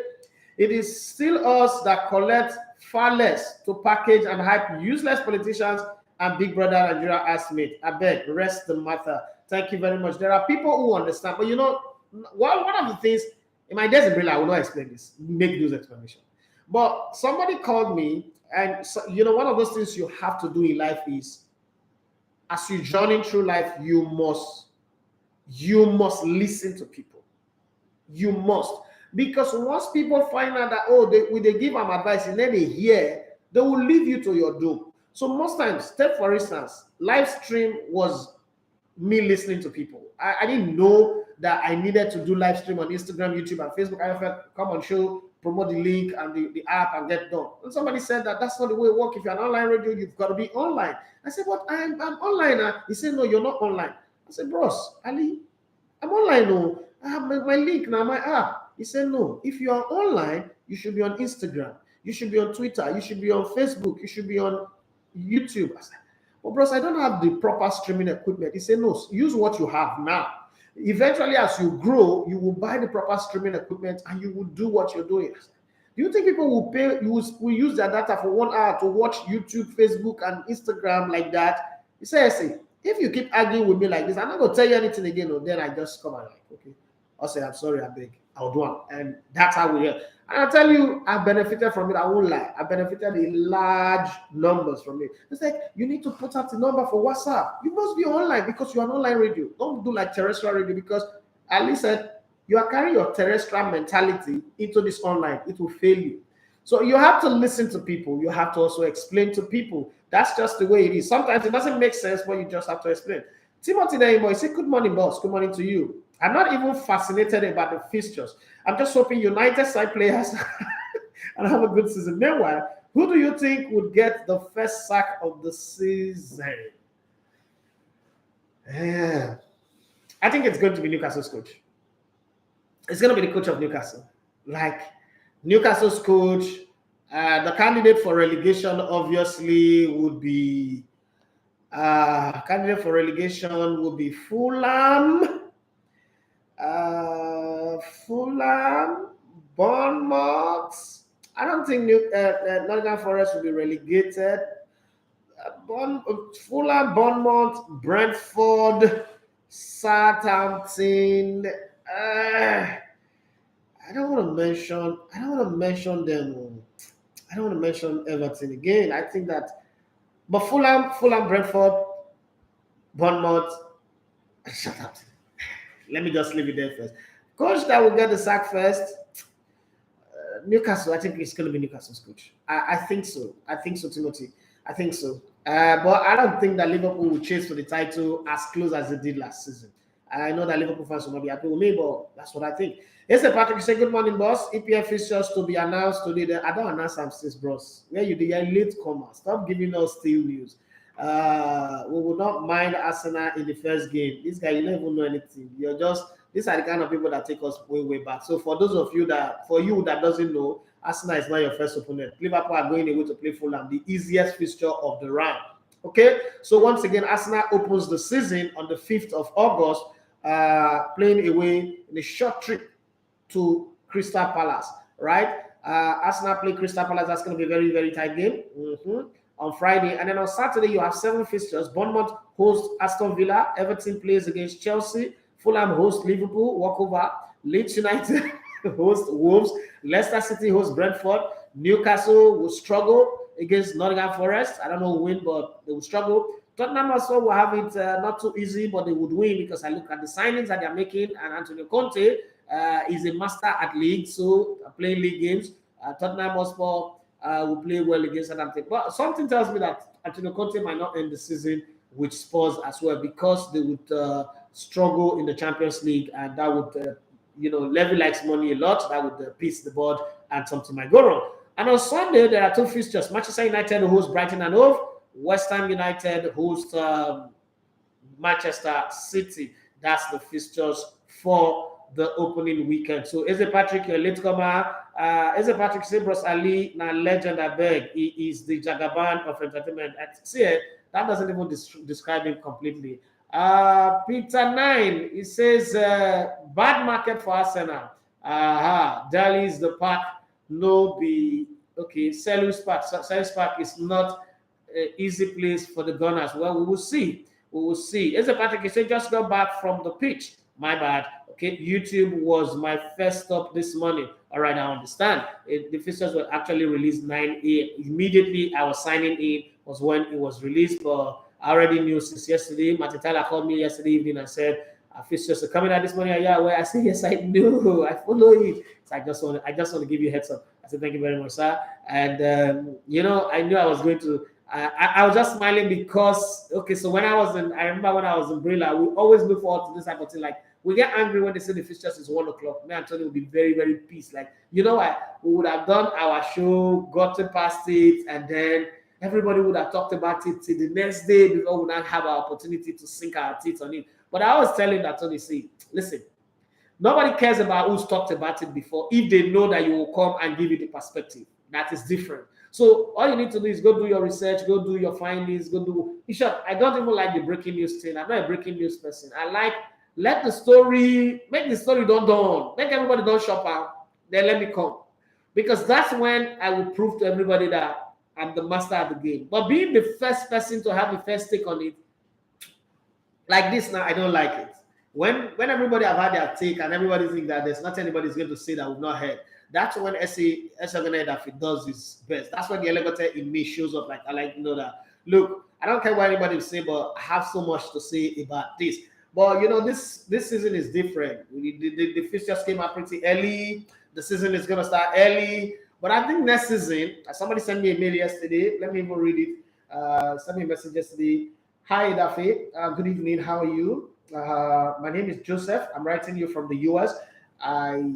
It is still us that collect far less to package and hype useless politicians and Big Brother Nigeria askmate. I beg, rest the matter. Thank you very much. There are people who understand, but you know, one of the things in my days in Brazil, I will not explain this, make those explanations. But somebody called me, and so, you know, one of those things you have to do in life is, as you journey through life, you must listen to people. You must. Because once people find out that, oh, they give them advice and then they hear, they will leave you to your doom. So most times, take for instance, live stream was me listening to people. I didn't know that I needed to do live stream on Instagram, YouTube, and Facebook. I felt, come on, show, promote the link and the app and get done. And somebody said that that's not the way it works. If you're an online radio, you've got to be online. I said, but I'm online now. He said, no, you're not online. I said, bros, Ali, I'm online. No, I have my link now, my app. He said, no, if you are online, you should be on Instagram. You should be on Twitter. You should be on Facebook. You should be on YouTube. I said, well, bros, I don't have the proper streaming equipment. He said, no, use what you have now. Eventually, as you grow, you will buy the proper streaming equipment and you will do what you're doing. I said, do you think people will pay, will use their data for 1 hour to watch YouTube, Facebook, and Instagram like that? He said, if you keep arguing with me like this, I'm not going to tell you anything again. Or then I just come and like, okay, I'll say, I'm sorry, I beg. I'll do it. And that's how we hear. And I'll tell you, I benefited from it. I won't lie. I benefited in large numbers from it. It's like, you need to put out the number for WhatsApp. You must be online because you're an online radio. Don't do like terrestrial radio because Ali said, you are carrying your terrestrial mentality into this online, it will fail you. So you have to listen to people. You have to also explain to people. That's just the way it is. Sometimes it doesn't make sense, but you just have to explain. Timothy Neymo, he said, good morning, boss. Good morning to you. I'm not even fascinated about the fixtures. I'm just hoping United side players and have a good season. Meanwhile, who do you think would get the first sack of the season? Yeah. I think it's going to be Newcastle's coach. It's going to be the coach of Newcastle. Like Newcastle's coach, the candidate for relegation obviously would be Fulham. Fulham, Bournemouth. I don't think Nottingham Forest will be relegated. Fulham, Bournemouth, Brentford, Southampton. I don't want to mention them. I don't want to mention Everton again. I think that, but Fulham, Brentford, Bournemouth, Southampton. Let me just leave it there first. Coach that will get the sack first, Newcastle. I think it's going to be Newcastle's coach. I think so. Timothy. I think so. But I don't think that Liverpool will chase for the title as close as they did last season. I know that Liverpool fans will not be happy with me, but that's what I think. Yes, Patrick, say good morning, boss. EPL fixtures to be announced today. I don't announce them since, bros. Where you the late comer. Stop giving us stale news. We will not mind Arsenal in the first game. This guy, you don't even know anything. You're just, these are the kind of people that take us way, way back. So for those of you that, doesn't know, Arsenal is not your first opponent. Liverpool are going away to play Fulham, the easiest fixture of the round. Okay, so once again, Arsenal opens the season on the 5th of August, playing away in a short trip to Crystal Palace, right? Arsenal play Crystal Palace. That's going to be a very, very tight game on Friday. And then on Saturday, you have 7 fixtures. Bournemouth hosts Aston Villa. Everton plays against Chelsea. Fulham hosts Liverpool, walkover. Leeds United hosts Wolves. Leicester City hosts Brentford. Newcastle will struggle against Nottingham Forest. I don't know who will win, but they will struggle. Tottenham also will have it not too easy, but they would win because I look at the signings that they're making, and Antonio Conte is a master at league, so playing league games. Tottenham Hotspur will play well against Southampton. But something tells me that Antonio Conte might not end the season with Spurs as well, because they would struggle in the Champions League, and that would, Levy likes money a lot. That would piece the board, and something might go wrong. And on Sunday, there are 2 fixtures. Manchester United host Brighton and Hove. West Ham United host Manchester City. That's the fixtures for the opening weekend. So, Eze Patrick, your latecomer. Eze Patrick Sabros Ali, na legend, I beg. He is the Jagaban of entertainment. See, that doesn't even describe him completely. Peter 9, he says, bad market for Arsenal. Dali is the park. No be okay. Selhurst Park is not an easy place for the Gunners. Well, we will see. As a Patrick, you say, just got back from the pitch. My bad. Okay, YouTube was my first stop this morning. All right, I understand. The fixtures were actually released 9 a.m. Immediately, I was signing in was when it was released. But I already knew since yesterday. Martin Tyler called me yesterday evening and said, fixtures are coming out this morning. Yeah, well, I said, yes, I knew. I follow it. So I just want to give you a heads up. I said, thank you very much, sir. And I knew I was going to. I was just smiling because so I remember when I was in Brilla, we always look forward to this type of thing. Like, we get angry when they say the fixtures is 1 o'clock. Me and Tony will be very, very pissed. Like, what? We would have done our show, gotten past it, and then everybody would have talked about it till the next day before we not have our opportunity to sink our teeth on it. But I was telling that Tony, see, listen, nobody cares about who's talked about it before if they know that you will come and give you the perspective. That is different. So all you need to do is go do your research, go do your findings, go do. In short, I don't even like the breaking news thing. I'm not a breaking news person. I like make the story done. Make everybody don't shop out. Then let me come. Because that's when I will prove to everybody that I'm the master of the game. But being the first person to have the first take on it, like this now, I don't like it. When everybody have had their take and everybody think that there's nothing anybody's going to say that we've not heard, that's when SE that it does its best. That's when the elevator in me shows up. Like, I like that. Look, I don't care what anybody will say, but I have so much to say about this. But you know, this season is different. The fixtures came out pretty early. The season is gonna start early. But I think next season, somebody sent me a mail yesterday. Let me even read it. Sent me a message yesterday. Hi, Dafe. Good evening. How are you? My name is Joseph. I'm writing you from the US. I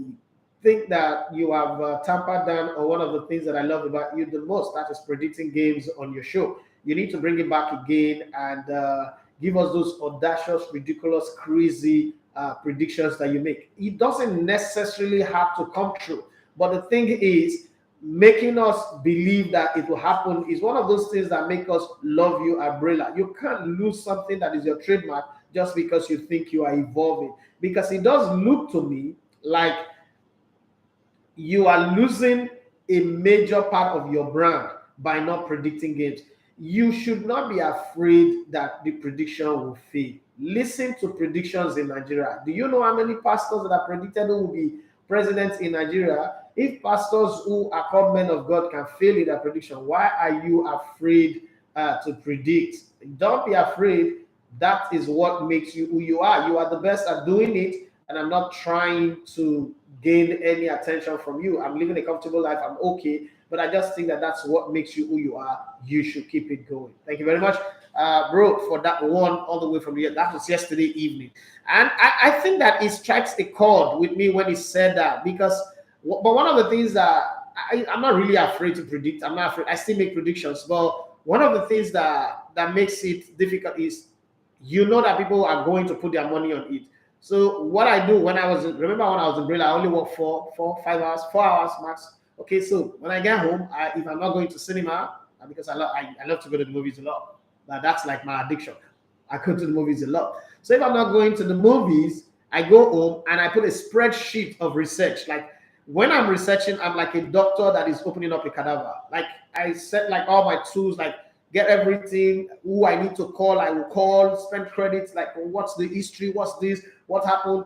think that you have tampered down on one of the things that I love about you the most. That is predicting games on your show. You need to bring it back again and give us those audacious, ridiculous, crazy predictions that you make. It doesn't necessarily have to come true. But the thing is, making us believe that it will happen is one of those things that make us love you, Abrela. You can't lose something that is your trademark just because you think you are evolving. Because it does look to me like you are losing a major part of your brand by not predicting games. You should not be afraid that the prediction will fail. Listen to predictions in Nigeria. Do you know how many pastors that are predicted who will be presidents in Nigeria? If pastors who are called men of God can fail in their prediction, why are you afraid to predict? Don't be afraid. That is what makes you who you are. You are the best at doing it, and I'm not trying to gain any attention from you. I'm living a comfortable life. I'm okay, but I just think that that's what makes you who you are. You should keep it going. Thank you very much, bro, for that one all the way from here. That was yesterday evening, and I think that it strikes a chord with me when he said that, because but one of the things that I'm not really afraid to predict. I'm not afraid. I still make predictions, but one of the things that makes it difficult is you know that people are going to put their money on it. So what I do when I was in Brazil, I only work 4 hours max. Okay, so when I get home, if I'm not going to cinema, because I love to go to the movies a lot. That's like my addiction. I go to the movies a lot. So if I'm not going to the movies, I go home and I put a spreadsheet of research. Like when I'm researching, I'm like a doctor that is opening up a cadaver. Like I set like all my tools, like get everything, who I need to call, I will call, spend credits, like what's the history, what's this, what happened.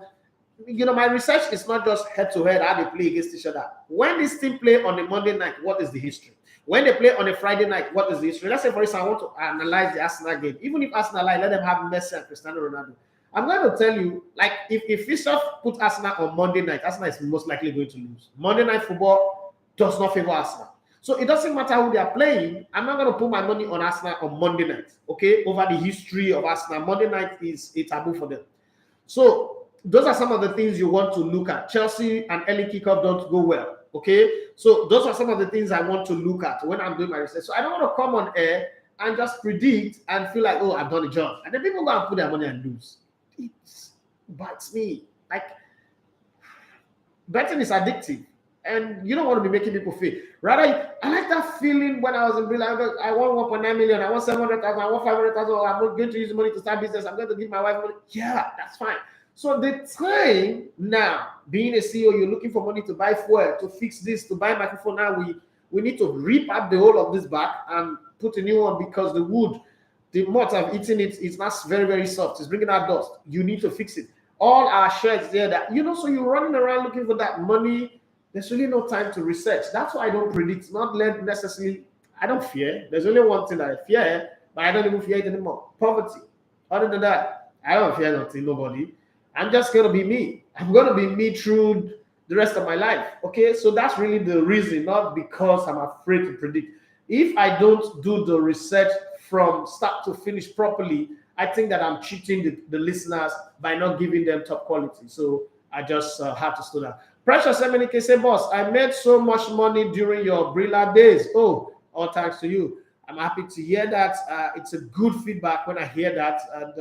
You know, my research is not just head-to-head, how they play against each other. When this team play on a Monday night, what is the history? When they play on a Friday night, what is the history? Let's say, for instance, I want to analyze the Arsenal game. Even if Arsenal lie, let them have Messi and Cristiano Ronaldo. I'm going to tell you, like, if Fisher put Arsenal on Monday night, Arsenal is most likely going to lose. Monday night football does not favor Arsenal. So it doesn't matter who they are playing. I'm not going to put my money on Arsenal on Monday night, okay, over the history of Arsenal. Monday night is a taboo for them. So those are some of the things you want to look at. Chelsea and early kickoff don't go well, okay? So those are some of the things I want to look at when I'm doing my research. So I don't want to come on air and just predict and feel like, oh, I've done a job. And then people go and put their money and lose. It bites me. Like, betting is addictive. And you don't want to be making people feel. Rather, I like that feeling when I was in Brazil. I want 1.9 million, I want 700,000, I want 500,000. I'm going to use the money to start business. I'm going to give my wife money. Yeah, that's fine. So the time now, being a CEO, you're looking for money to buy fuel, to fix this, to buy microphone. Now we need to rip up the whole of this back and put a new one, because the wood, the moths have eaten it. It's not very, very soft. It's bringing out dust. You need to fix it. All our shirts there, that so you're running around looking for that money. There's really no time to research. That's why I don't predict. Not necessarily. I don't fear. There's only one thing that I fear, but I don't even fear it anymore. Poverty. Other than that, I don't fear nothing, nobody. I'm just going to be me. I'm going to be me through the rest of my life. Okay, so that's really the reason, not because I'm afraid to predict. If I don't do the research from start to finish properly, I think that I'm cheating the listeners by not giving them top quality. So I just have to slow down. Precious Emenike say, boss, I made so much money during your Brilla days. Oh, all thanks to you. I'm happy to hear that. It's a good feedback when I hear that. And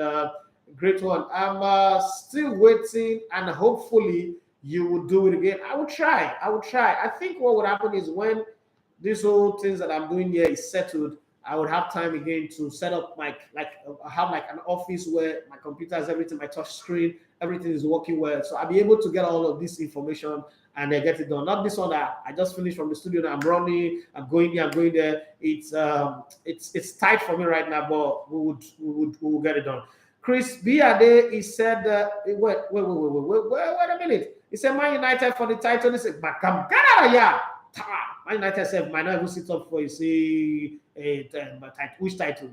great one. I'm still waiting, and hopefully you will do it again. I will try. I think what would happen is when these whole things that I'm doing here is settled, I would have time again to set up I have like an office where my computer has everything, my touch screen, everything is working well. So I'll be able to get all of this information and then get it done. Not this one that I just finished from the studio and I'm running, I'm going here, I'm going there. It's tight for me right now, but we will get it done. Chris Biade, he said, wait a minute. He said, Man United for the title. He said, Man United said, might not even sit up for, you see, which title?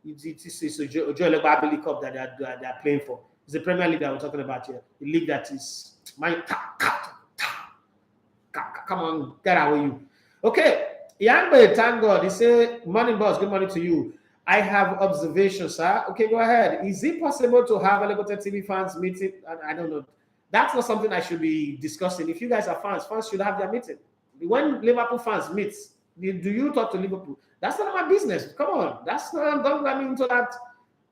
It's a Joel Babili Cup that they are playing for. It's the Premier League that we're talking about here. The league that is come on, get away you. Okay, Yangbe, thank God. He said, morning boss, good morning to you. I have observations, sir. Okay, go ahead. Is it possible to have a Liverpool TV fans meeting? I don't know. That's not something I should be discussing. If you guys are fans should have their meeting. When Liverpool fans meet, do you talk to Liverpool? That's not my business. Come on. That's not, don't get me into that.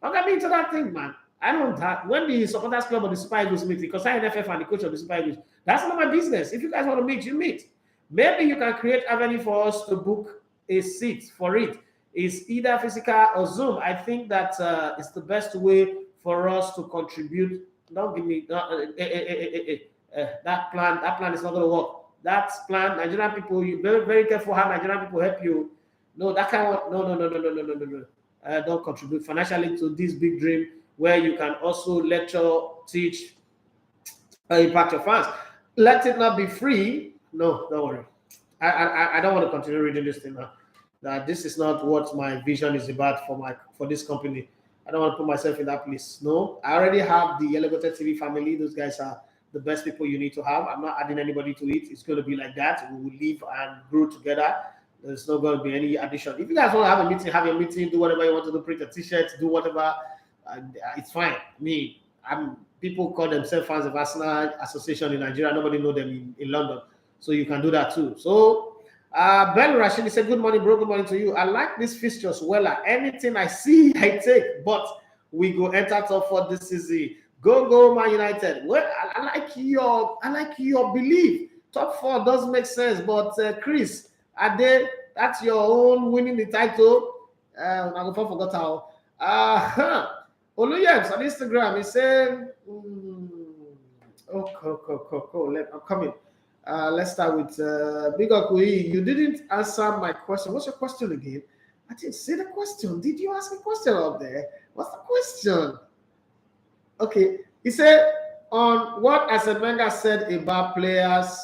Don't get me into that thing, man. I don't have, when the supporters club of the Super Eagles meet, because I NFF and the coach of the Super Eagles, that's not my business. If you guys want to meet, you meet. Maybe you can create avenue for us to book a seat for it. It's either physical or Zoom. I think that it's the best way for us to contribute. Don't give me that plan. That plan is not going to work. That plan, Nigerian people, you very, very careful how Nigerian people help you. No, that kind of no. Don't contribute financially to this big dream where you can also lecture, teach, impact your fans. Let it not be free. No, don't worry. I don't want to continue reading this thing now. That this is not what my vision is about for this company. I don't want to put myself in that place. No, I already have the Elevated TV family. Those guys are the best people you need to have. I'm not adding anybody to it. It's going to be like that. We will live and grow together. There's not going to be any addition. If you guys want to have a meeting, have your meeting, do whatever you want to do, print a t-shirt, do whatever. It's fine. People call themselves fans of Arsenal Association in Nigeria. Nobody know them in London. So you can do that too. So Ben Rashid said, good morning, bro. Good morning to you. I like these fixtures well. Anything I see, I take. But we go enter top 4 this season. Go, Man United. Well, I like your belief. Top 4 does make sense. But Chris, that's your own winning the title. I forgot how. Oluyens on Instagram, he said, I'm coming. Let's start with Big Okui. You didn't answer my question. What's your question again? I didn't see the question. Did you ask a question up there? What's the question? Okay. He said, on what Arsene Wenger said about players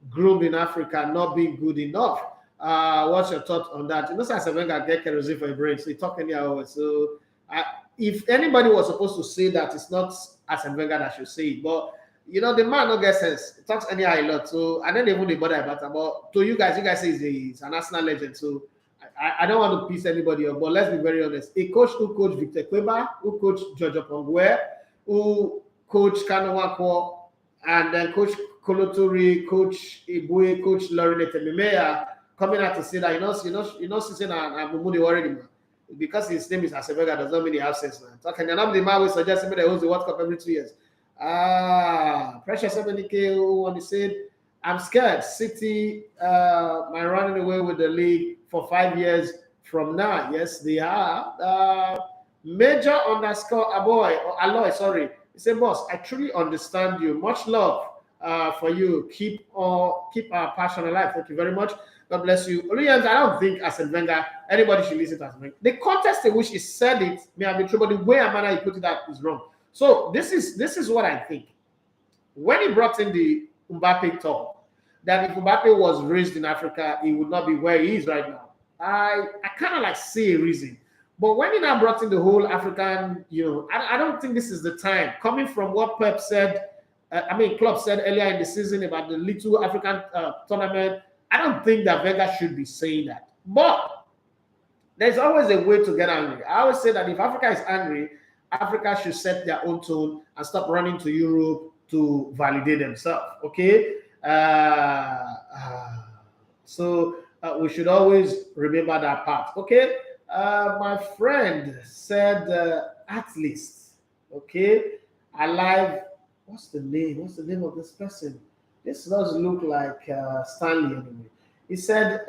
groomed in Africa not being good enough. What's your thought on that? You know, Arsene Wenger get kerosene for a brain, so he talk anyhow. So if anybody was supposed to say that, it's not Arsene Wenger that should say it. But you know, the man no get sense. He talks anyhow a lot. So I don't even bother about it. But to you guys say he's an Arsenal legend. So I don't want to piss anybody off. But let's be very honest. A coach who coached Victor Kweba, who coached Jojo Pongwe, who coached Kano Wakwo, and then coach Kolotori, coach Ibue, coach Laurinette Mimea, coming out to say that you know, saying I'm already, man. Because his name is Arsene Wenger does not mean he has sense, man. Talking, and I'm the man who suggests me that he holds the World Cup every 2 years. Precious 70K who only said, I'm scared. City might running away with the league for 5 years from now. Yes, they are. Major underscore Aboy or Aloy, sorry. He said, boss, I truly understand you. Much love for you. Keep our passion alive. Thank you very much. God bless you. Oluyans, I don't think Arsene Wenger, anybody should listen to Arsene Wenger. The context in which he said it may have been true, but the way and manner he put it out is wrong. So this is what I think. When he brought in the Mbappe talk, that if Mbappe was raised in Africa, he would not be where he is right now. I kind of like see a reason. But when he now brought in the whole African, I don't think this is the time. Coming from what Pep said, Klopp said earlier in the season about the little African tournament, I don't think that Wenger should be saying that. But there's always a way to get angry. I always say that if Africa is angry, Africa should set their own tone and stop running to Europe to validate themselves. Okay? So we should always remember that part. Okay? My friend said at least. Okay? Alive. What's the name? What's the name of this person? This does look like Stanley anyway. He said,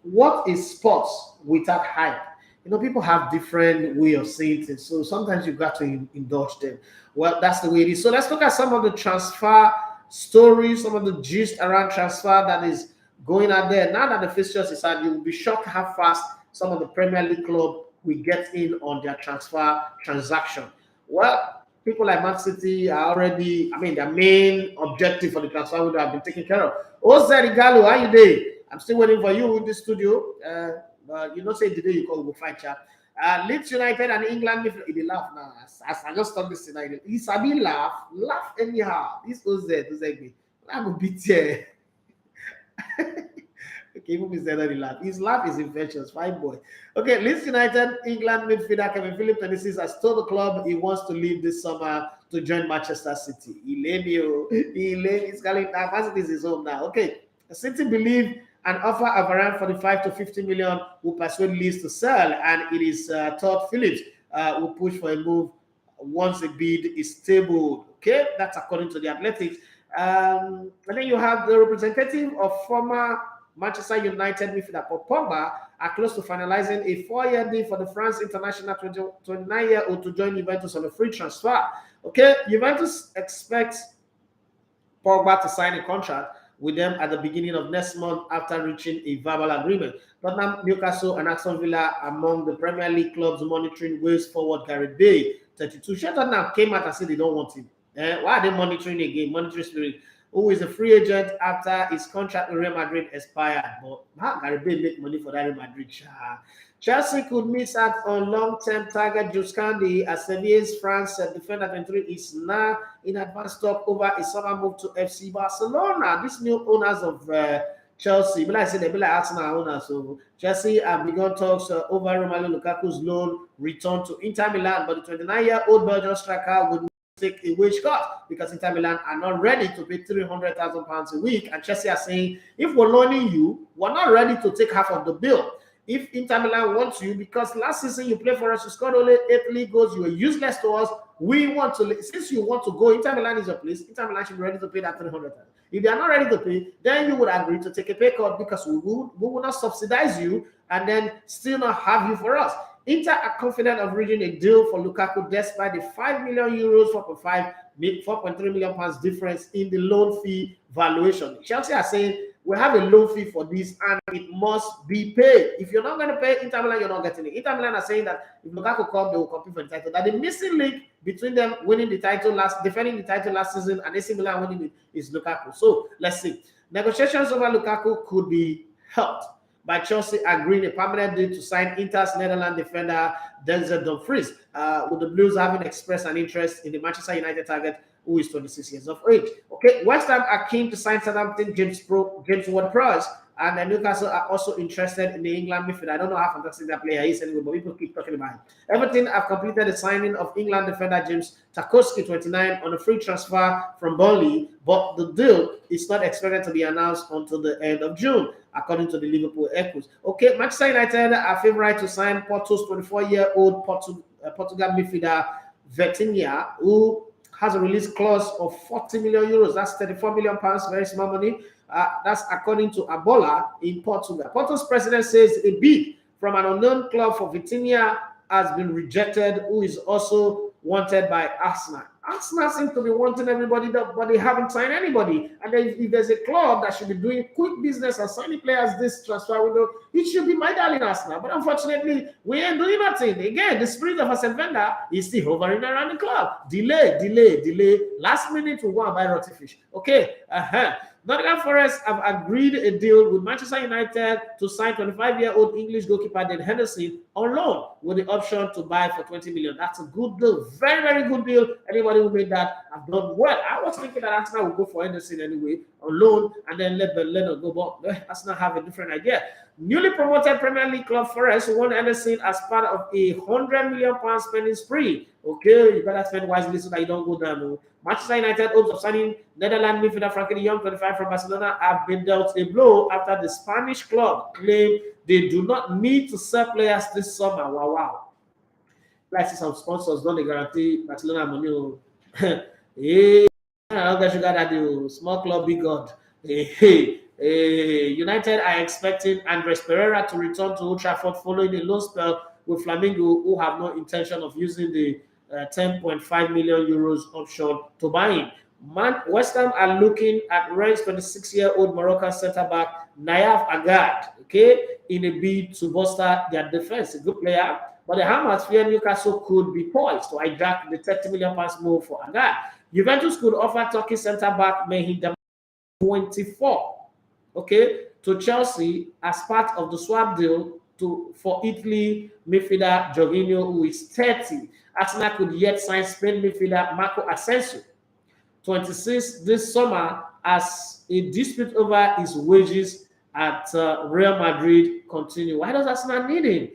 what is sports without hype? You know, people have different way of saying things. So sometimes you've got to indulge them. Well, that's the way it is. So let's look at some of the transfer stories, some of the gist around transfer that is going out there. Now that the fixtures is out, you'll be shocked how fast some of the Premier League club will get in on their transfer transaction. Well, people like Man City are already, their main objective for the transfer window have been taken care of. Ose Igalo, how you doing? I'm still waiting for you in the studio. Say the day you call, we'll find chat. Leeds United and England, they laugh now. As I just talked this tonight, he's a bit laugh anyhow. This was there to say, I'm a bit here. Okay, even if that he laugh. His laugh is infectious. Fine boy. Okay, Leeds United, England midfielder Kalvin Phillips, 26, has told the club he wants to leave this summer to join Manchester City. He's calling now. This is home now. Okay, City believe an offer of around 45 to 50 million will persuade Leeds to sell, and it is thought Phillips will push for a move once the bid is tabled. Okay, that's according to the Athletics. And then you have the representative of former Manchester United midfielder Paul Pogba are close to finalizing a 4-year deal for the France international 29-year-old to join Juventus on a free transfer. Okay, Juventus expects Pogba to sign a contract with them at the beginning of next month after reaching a verbal agreement. Tottenham, Newcastle, and Aston Villa among the Premier League clubs monitoring ways forward Gareth Bale, 32. Tottenham came out and said they don't want him. Why are they monitoring again? Monitoring spirit, who is a free agent after his contract with Real Madrid expired. But how Gareth Bale make money for that Real Madrid? Chelsea could miss out on long-term target Jules Koundé as Seville's France defender 23 is now in advanced talk over a summer move to FC Barcelona. These new owners of Chelsea, but I said they be like Arsenal owners. So Chelsea have begun talks over Romelu Lukaku's loan return to Inter Milan, but the 29-year-old Belgian striker would take a wage cut because Inter Milan are not ready to pay £300,000 a week, and Chelsea are saying, if we're loaning you, we're not ready to take half of the bill. If Inter Milan wants you, because last season you played for us, you scored only 8 league goals, you were useless to us, we want to, since you want to go, Inter Milan is your place, Inter Milan should be ready to pay that $300,000. If they are not ready to pay, then you would agree to take a pay cut because we will not subsidize you and then still not have you for us. Inter are confident of reaching a deal for Lukaku despite the €5 million, 4.3 million pounds difference in the loan fee valuation. Chelsea are saying, we have a loan fee for this and it must be paid. If you're not going to pay Inter Milan, you're not getting it. Inter Milan are saying that if Lukaku comes, they will compete for the title. That the missing link between them winning the title defending the title last season and AC Milan winning it is Lukaku. So let's see. Negotiations over Lukaku could be helped by Chelsea agreeing a permanent deal to sign Inter's Netherlands defender Denzel Dumfries, with the Blues having expressed an interest in the Manchester United target, who is 26 years of age. Okay, West Ham are keen to sign Southampton James Ward-Prowse, and Newcastle are also interested in the England midfielder. I don't know how fantastic that player is anyway, but people keep talking about him. Everton have completed the signing of England defender James Tarkowski, 29, on a free transfer from Burnley, but the deal is not expected to be announced until the end of June, according to the Liverpool Echoes. Okay, Manchester United are favourite to sign Porto's 24-year-old Portugal midfielder Vitinha, who has a release clause of €40 million. That's £34 million, very small money. That's according to Abola in Portugal. Porto's president says a bid from an unknown club for Vitinha has been rejected, who is also wanted by Arsenal. Arsenal seems to be wanting everybody, but they haven't signed anybody. And then if there's a club that should be doing quick business and signing players this transfer window, it should be my darling Arsenal. But unfortunately, we ain't doing nothing. Again, the spirit of Arsene Wenger is still hovering around the club. Delay. Last minute, we go and buy rotty fish. Okay. Nottingham Forest have agreed a deal with Manchester United to sign 25-year-old English goalkeeper Dan Henderson on loan with the option to buy for $20 million. That's a good deal. Very, very good deal. Anybody who made that have done well. I was thinking that Arsenal would go for Henderson anyway on loan and then let Leonard go. But Arsenal have a different idea. Newly promoted Premier League club Forest won Henderson as part of a £100 million spending spree. Okay, you better spend wisely so that you don't go down. Manchester United hopes of signing Netherlands midfielder Frankie de Jong, 25, from Barcelona, have been dealt a blow after the Spanish club claimed they do not need to sell players this summer. Wow. Like some sponsors don't guarantee Barcelona money. Hey, small club, big God. United are expecting Andres Pereira to return to Old Trafford following a loan spell with Flamengo, who have no intention of using the €10.5 million option to buy him. West Ham are looking at Rennes 26-year-old Moroccan centre-back Nayef Aguerd, okay, in a bid to bolster their defense. A good player, but the Hammers fear Newcastle could be poised to hijack the £30 million move for Aguerd. Juventus could offer Turkey centre-back Mehdi 24, okay, to Chelsea as part of the swap deal for Italy midfielder Jorginho, who is 30. Arsenal could yet sign Spain midfielder Marco Asensio, 26, this summer, as a dispute over his wages at Real Madrid continue. Why does Arsenal need him?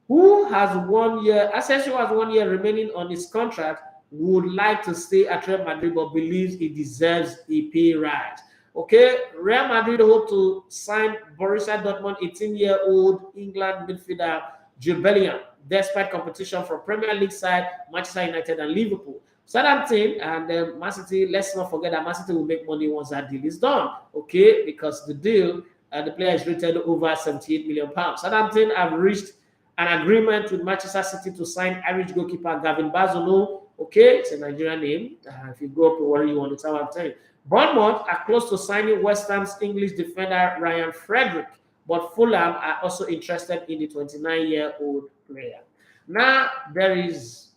Who has 1 year? Asensio has 1 year remaining on his contract. Would like to stay at Real Madrid, but believes he deserves a pay rise. Okay, Real Madrid hope to sign Borussia Dortmund 18-year-old England midfielder Jude Bellingham, despite competition from Premier League side Manchester United and Liverpool. Southampton and Man City, let's not forget that Man City will make money once that deal is done. Okay, because the deal, the player is rated over £78 million. Southampton have reached an agreement with Manchester City to sign Irish goalkeeper Gavin Bazunu. Okay, it's a Nigerian name. If you go up to where you want, it's how I'm telling you. Bournemouth are close to signing West Ham's English defender Ryan Frederick, but Fulham are also interested in the 29-year-old player. Now, there is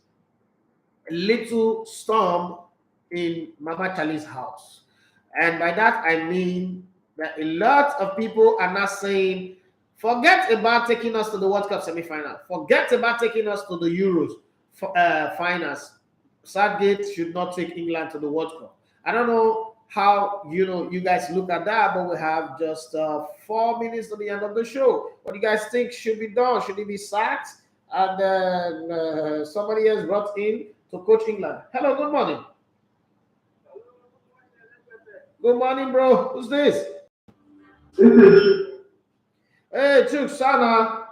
a little storm in Mama Charlie's house. And by that, I mean that a lot of people are now saying, forget about taking us to the World Cup semi-final. Forget about taking us to the Euros finals. Southgate should not take England to the World Cup. I don't know how you guys look at that, but we have just 4 minutes to the end of the show. What do you guys think should be done? Should he be sacked and then somebody else brought in to coach England? Hello, good morning. Good morning, bro. Who's this? Hey, Chuk, Sana.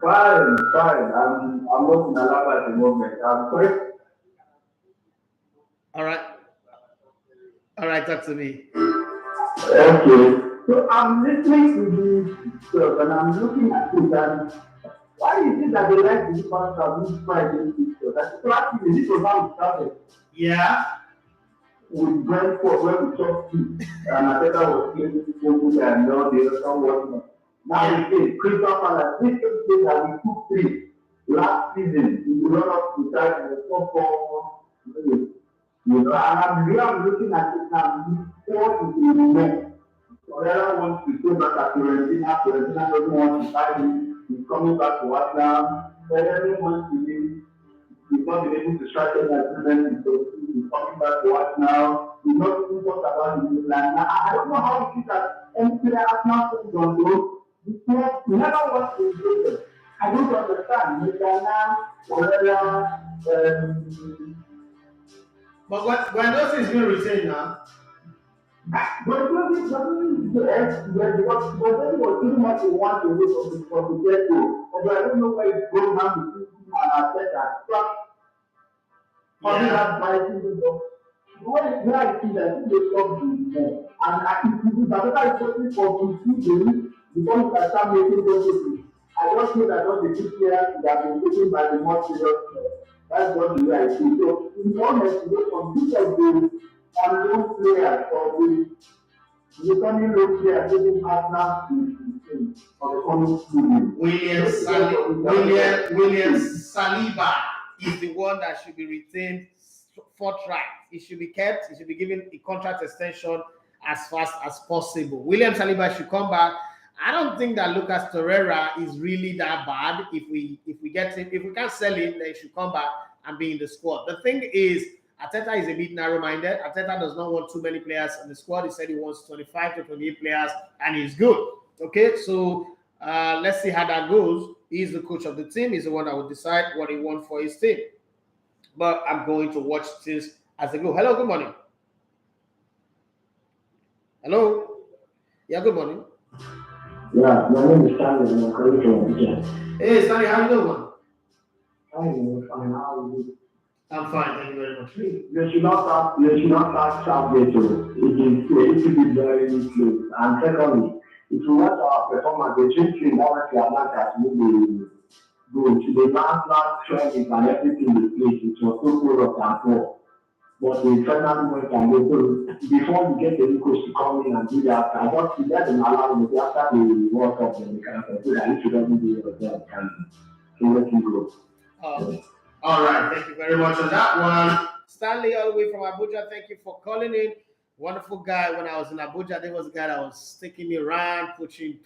Fine. I'm not in Alaba at the moment. I'm sorry. All right, talk to me. Okay. So I'm listening to this stuff and I'm looking at it and why is it that they like to do contract this Friday picture? That's practically this was how it started. Yeah. With Brentford where we talked to and Ateta was playing football and now the other one. Now we say Crystal Palace, this is that we took 3 last season. We run up to that in the top 4. And I'm looking at it now. Before it is men. Torreira wants to go back at Fiorentina. Fiorentina doesn't want to buy him. He's coming back to Arsenal. Everyone wants to leave. He's not been able to strike any agreement. He's coming back to Arsenal. He's not even talked about his England. I don't know how it is that any player Arsenal comes on those. He never wants to do it. I don't understand. Vitinha, Torreira, But when those things being retained now. But it doesn't because everybody was pretty much the one to wait for the get-go. But I don't know why it's going down between him and Arteta. Probably that biting the where I see that they stop doing more. And if Arteta is working for 2 days, before you can start making those. I just know that all the good players that have been taken by the more serious players. That's what the way I see. So, in honest, from each of the unknown players or the becoming low players taking Arsenal for the coming season. William Saliba is the one that should be retained forthright. He should be kept. He should be given a contract extension as fast as possible. William Saliba should come back. I don't think that Lucas Torreira is really that bad. If we get him, if we can't sell him, then he should come back and be in the squad. The thing is, Arteta is a bit narrow-minded. Arteta does not want too many players in the squad. He said he wants 25 to 28 players, and he's good. Okay, so let's see how that goes. He's the coach of the team. He's the one that will decide what he wants for his team. But I'm going to watch things as they go. Hello, good morning. Hello. Yeah, good morning. Yeah, my name is Stanley and I'm calling from Abuja. Hey, Stanley, how you doing, man? I'm fine. How are you? I'm fine, thank you very much. You should not start Southgate. It should be very close. And secondly, if you watch our performance, the team that we have not that we go to the last training and everything in place, it was so full of and poor. But the final went and go. Before you get the new coach to come in and do that, I just see that in allowing it after the World Cup, then they can say that if you don't do it, then can let him go. All right, thank you very much on that one. Stanley, all the way from Abuja, thank you for calling in. Wonderful guy. When I was in Abuja, there was a guy that was taking me around, pushing.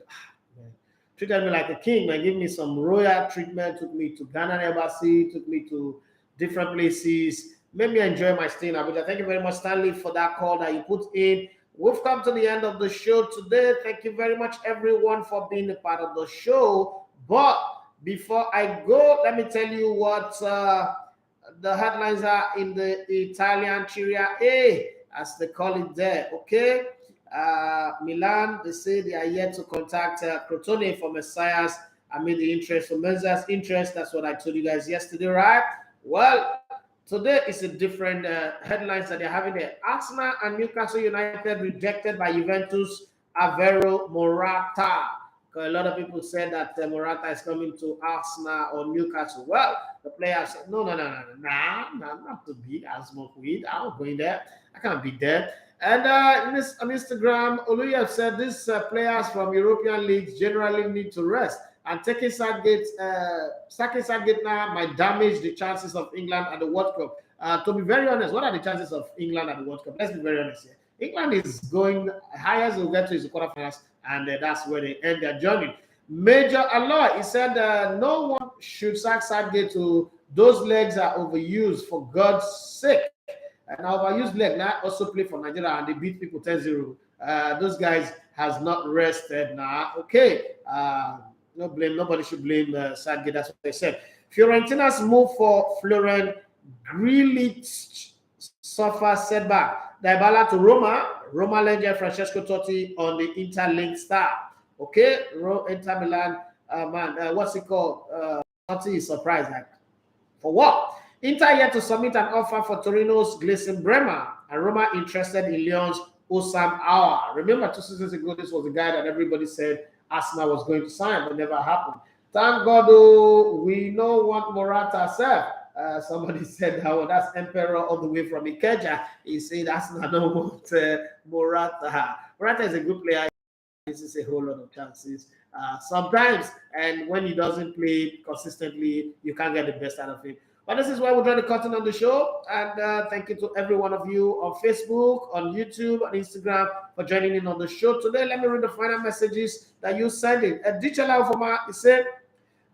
treated me like a king, man. Gave me some royal treatment, took me to Ghana Embassy, took me to different places, made me enjoy my stay in Abuja. Thank you very much, Stanley, for that call that you put in. We've come to the end of the show today. Thank you very much, everyone, for being a part of the show. But before I go, let me tell you what the headlines are in the Italian Serie A, as they call it there. Okay, Milan, they say they are yet to contact Crotone for Messias amid the interest for Menza's interest. That's what I told you guys yesterday, right? Well, today is a different headlines that they're having there. Arsenal and Newcastle United rejected by Juventus Alvaro Morata. A lot of people said that Morata is coming to Arsenal or Newcastle. Well, the players said, no, not to be as smoke weed. I'm not going there. I can't be there. And on Instagram, Oluyev said these players from European leagues generally need to rest. And taking Southgate now might damage the chances of England at the World Cup. To be very honest, what are the chances of England at the World Cup? Let's be very honest here. England is going highest they'll get to is the quarterfinals, and that's where they end their journey. Major Aloy, he said no one should sack Southgate to those legs are overused for God's sake. And overused leg now also play for Nigeria and they beat people 10-0. Those guys has not rested now. Okay. No blame. Nobody should blame Southgate. That's what they said. Fiorentina's move for Florian Grillitsch suffers setback. Dybala to Roma. Roma legend Francesco Totti on the Interlink star. Okay, Inter Milan. What's it called? Totti is surprised. Like, for what? Inter yet to submit an offer for Torino's Gleison Bremer, and Roma interested in Lyon's Osam Aouar. Remember, 2 seasons ago, this was the guy that everybody said Arsenal was going to sign, but never happened. Thank God, we know what Morata said. Somebody said that's Emperor all the way from Ikeja. He said Arsenal don't want Morata. Morata is a good player. This is a whole lot of chances sometimes, and when he doesn't play consistently, you can't get the best out of him. But this is why we're trying to cut in on the show. And thank you to every one of you on Facebook, on YouTube, on Instagram for joining in on the show today. Let me read the final messages that you sent in. Dichala Ofoma, he said,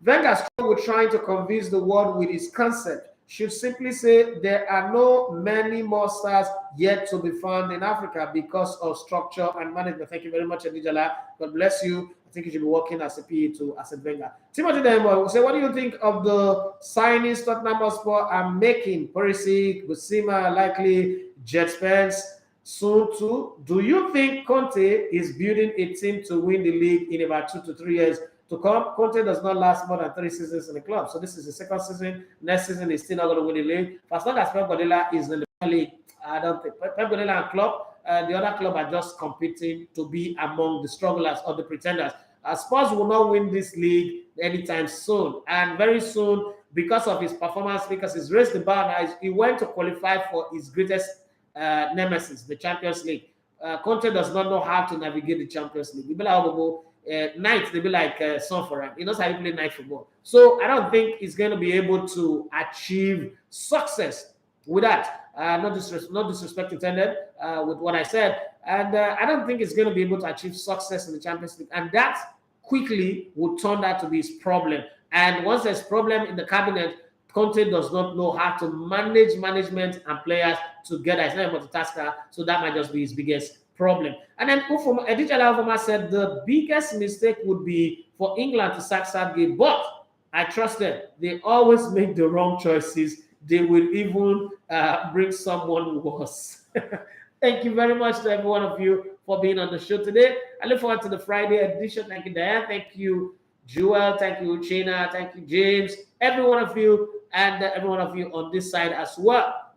Wenger struggled with trying to convince the world with his concept. Should simply say there are no many more stars yet to be found in Africa because of structure and management. Thank you very much, Adijala. God bless you. I think you should be working as a PA to Arsene Wenger. Timothy Demo will say, what do you think of the signings Tottenham Hotspur are making? Perisic, Busima, likely Jet Spence soon too. Do you think Conte is building a team to win the league in about 2 to 3 years to come? Conte does not last more than 3 seasons in the club. So this is the second season. Next season, he's still not going to win the league. For as long as Pep Guardiola is in the league, I don't think Pep Guardiola and club, the other club are just competing to be among the strugglers or the pretenders. Spurs will not win this league anytime soon. And very soon, because of his performance, because he's raised the bar now, he went to qualify for his greatest nemesis, the Champions League. Conte does not know how to navigate the Champions League. Night, they be like sun for him. He knows how to play night football. So I don't think he's going to be able to achieve success with that. Not disrespect intended with what I said. And I don't think he's going to be able to achieve success in the Champions League. And that quickly would turn out to be his problem. And once there's problem in the cabinet, Conte does not know how to manage management and players together. He's not a multitasker, so that might just be his biggest problem. And then Edichala Ufoma said the biggest mistake would be for England to sack Southgate, but I trust them. They always make the wrong choices. They will even bring someone worse. Thank you very much to every one of you for being on the show today. I look forward to the Friday edition. Thank you, Diane. Thank you, Joel. Thank you, Chena. Thank you, James. Every one of you, and every one of you on this side as well.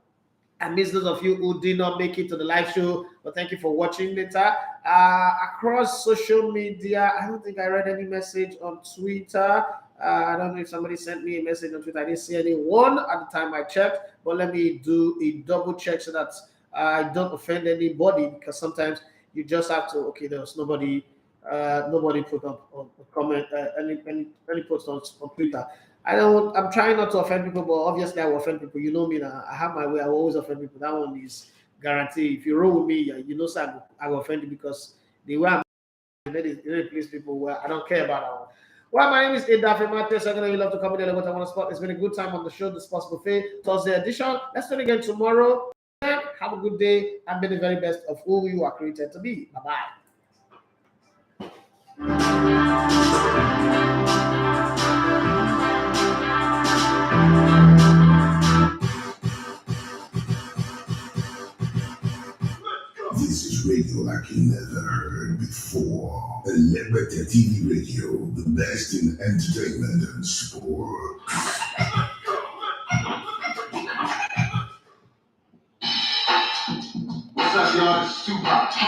I miss those of you who did not make it to the live show, but thank you for watching later. Across social media, I don't think I read any message on Twitter. I don't know if somebody sent me a message on Twitter. I didn't see anyone at the time I checked, but let me do a double check so that I don't offend anybody, because sometimes you just have to, okay, there was nobody put up or comment, any post on Twitter. I'm trying not to offend people, but obviously I will offend people. You know me now. I have my way. I will always offend people. That one is guaranteed. If you roll with me, you know, so I will offend you, because the way I'm Let it please people. Well, I don't care about that one. Well, my name is Edafe Matthias. I know you love to come in what I want to spot. It's been a good time on the show, the Sports Buffet Thursday edition. Let's do it again tomorrow. Have a good day and be the very best of who you are created to be. Bye bye. This is radio like you never heard before. Elegbete TV Radio, the best in entertainment and sport. What's up, y'all? It's Tupac.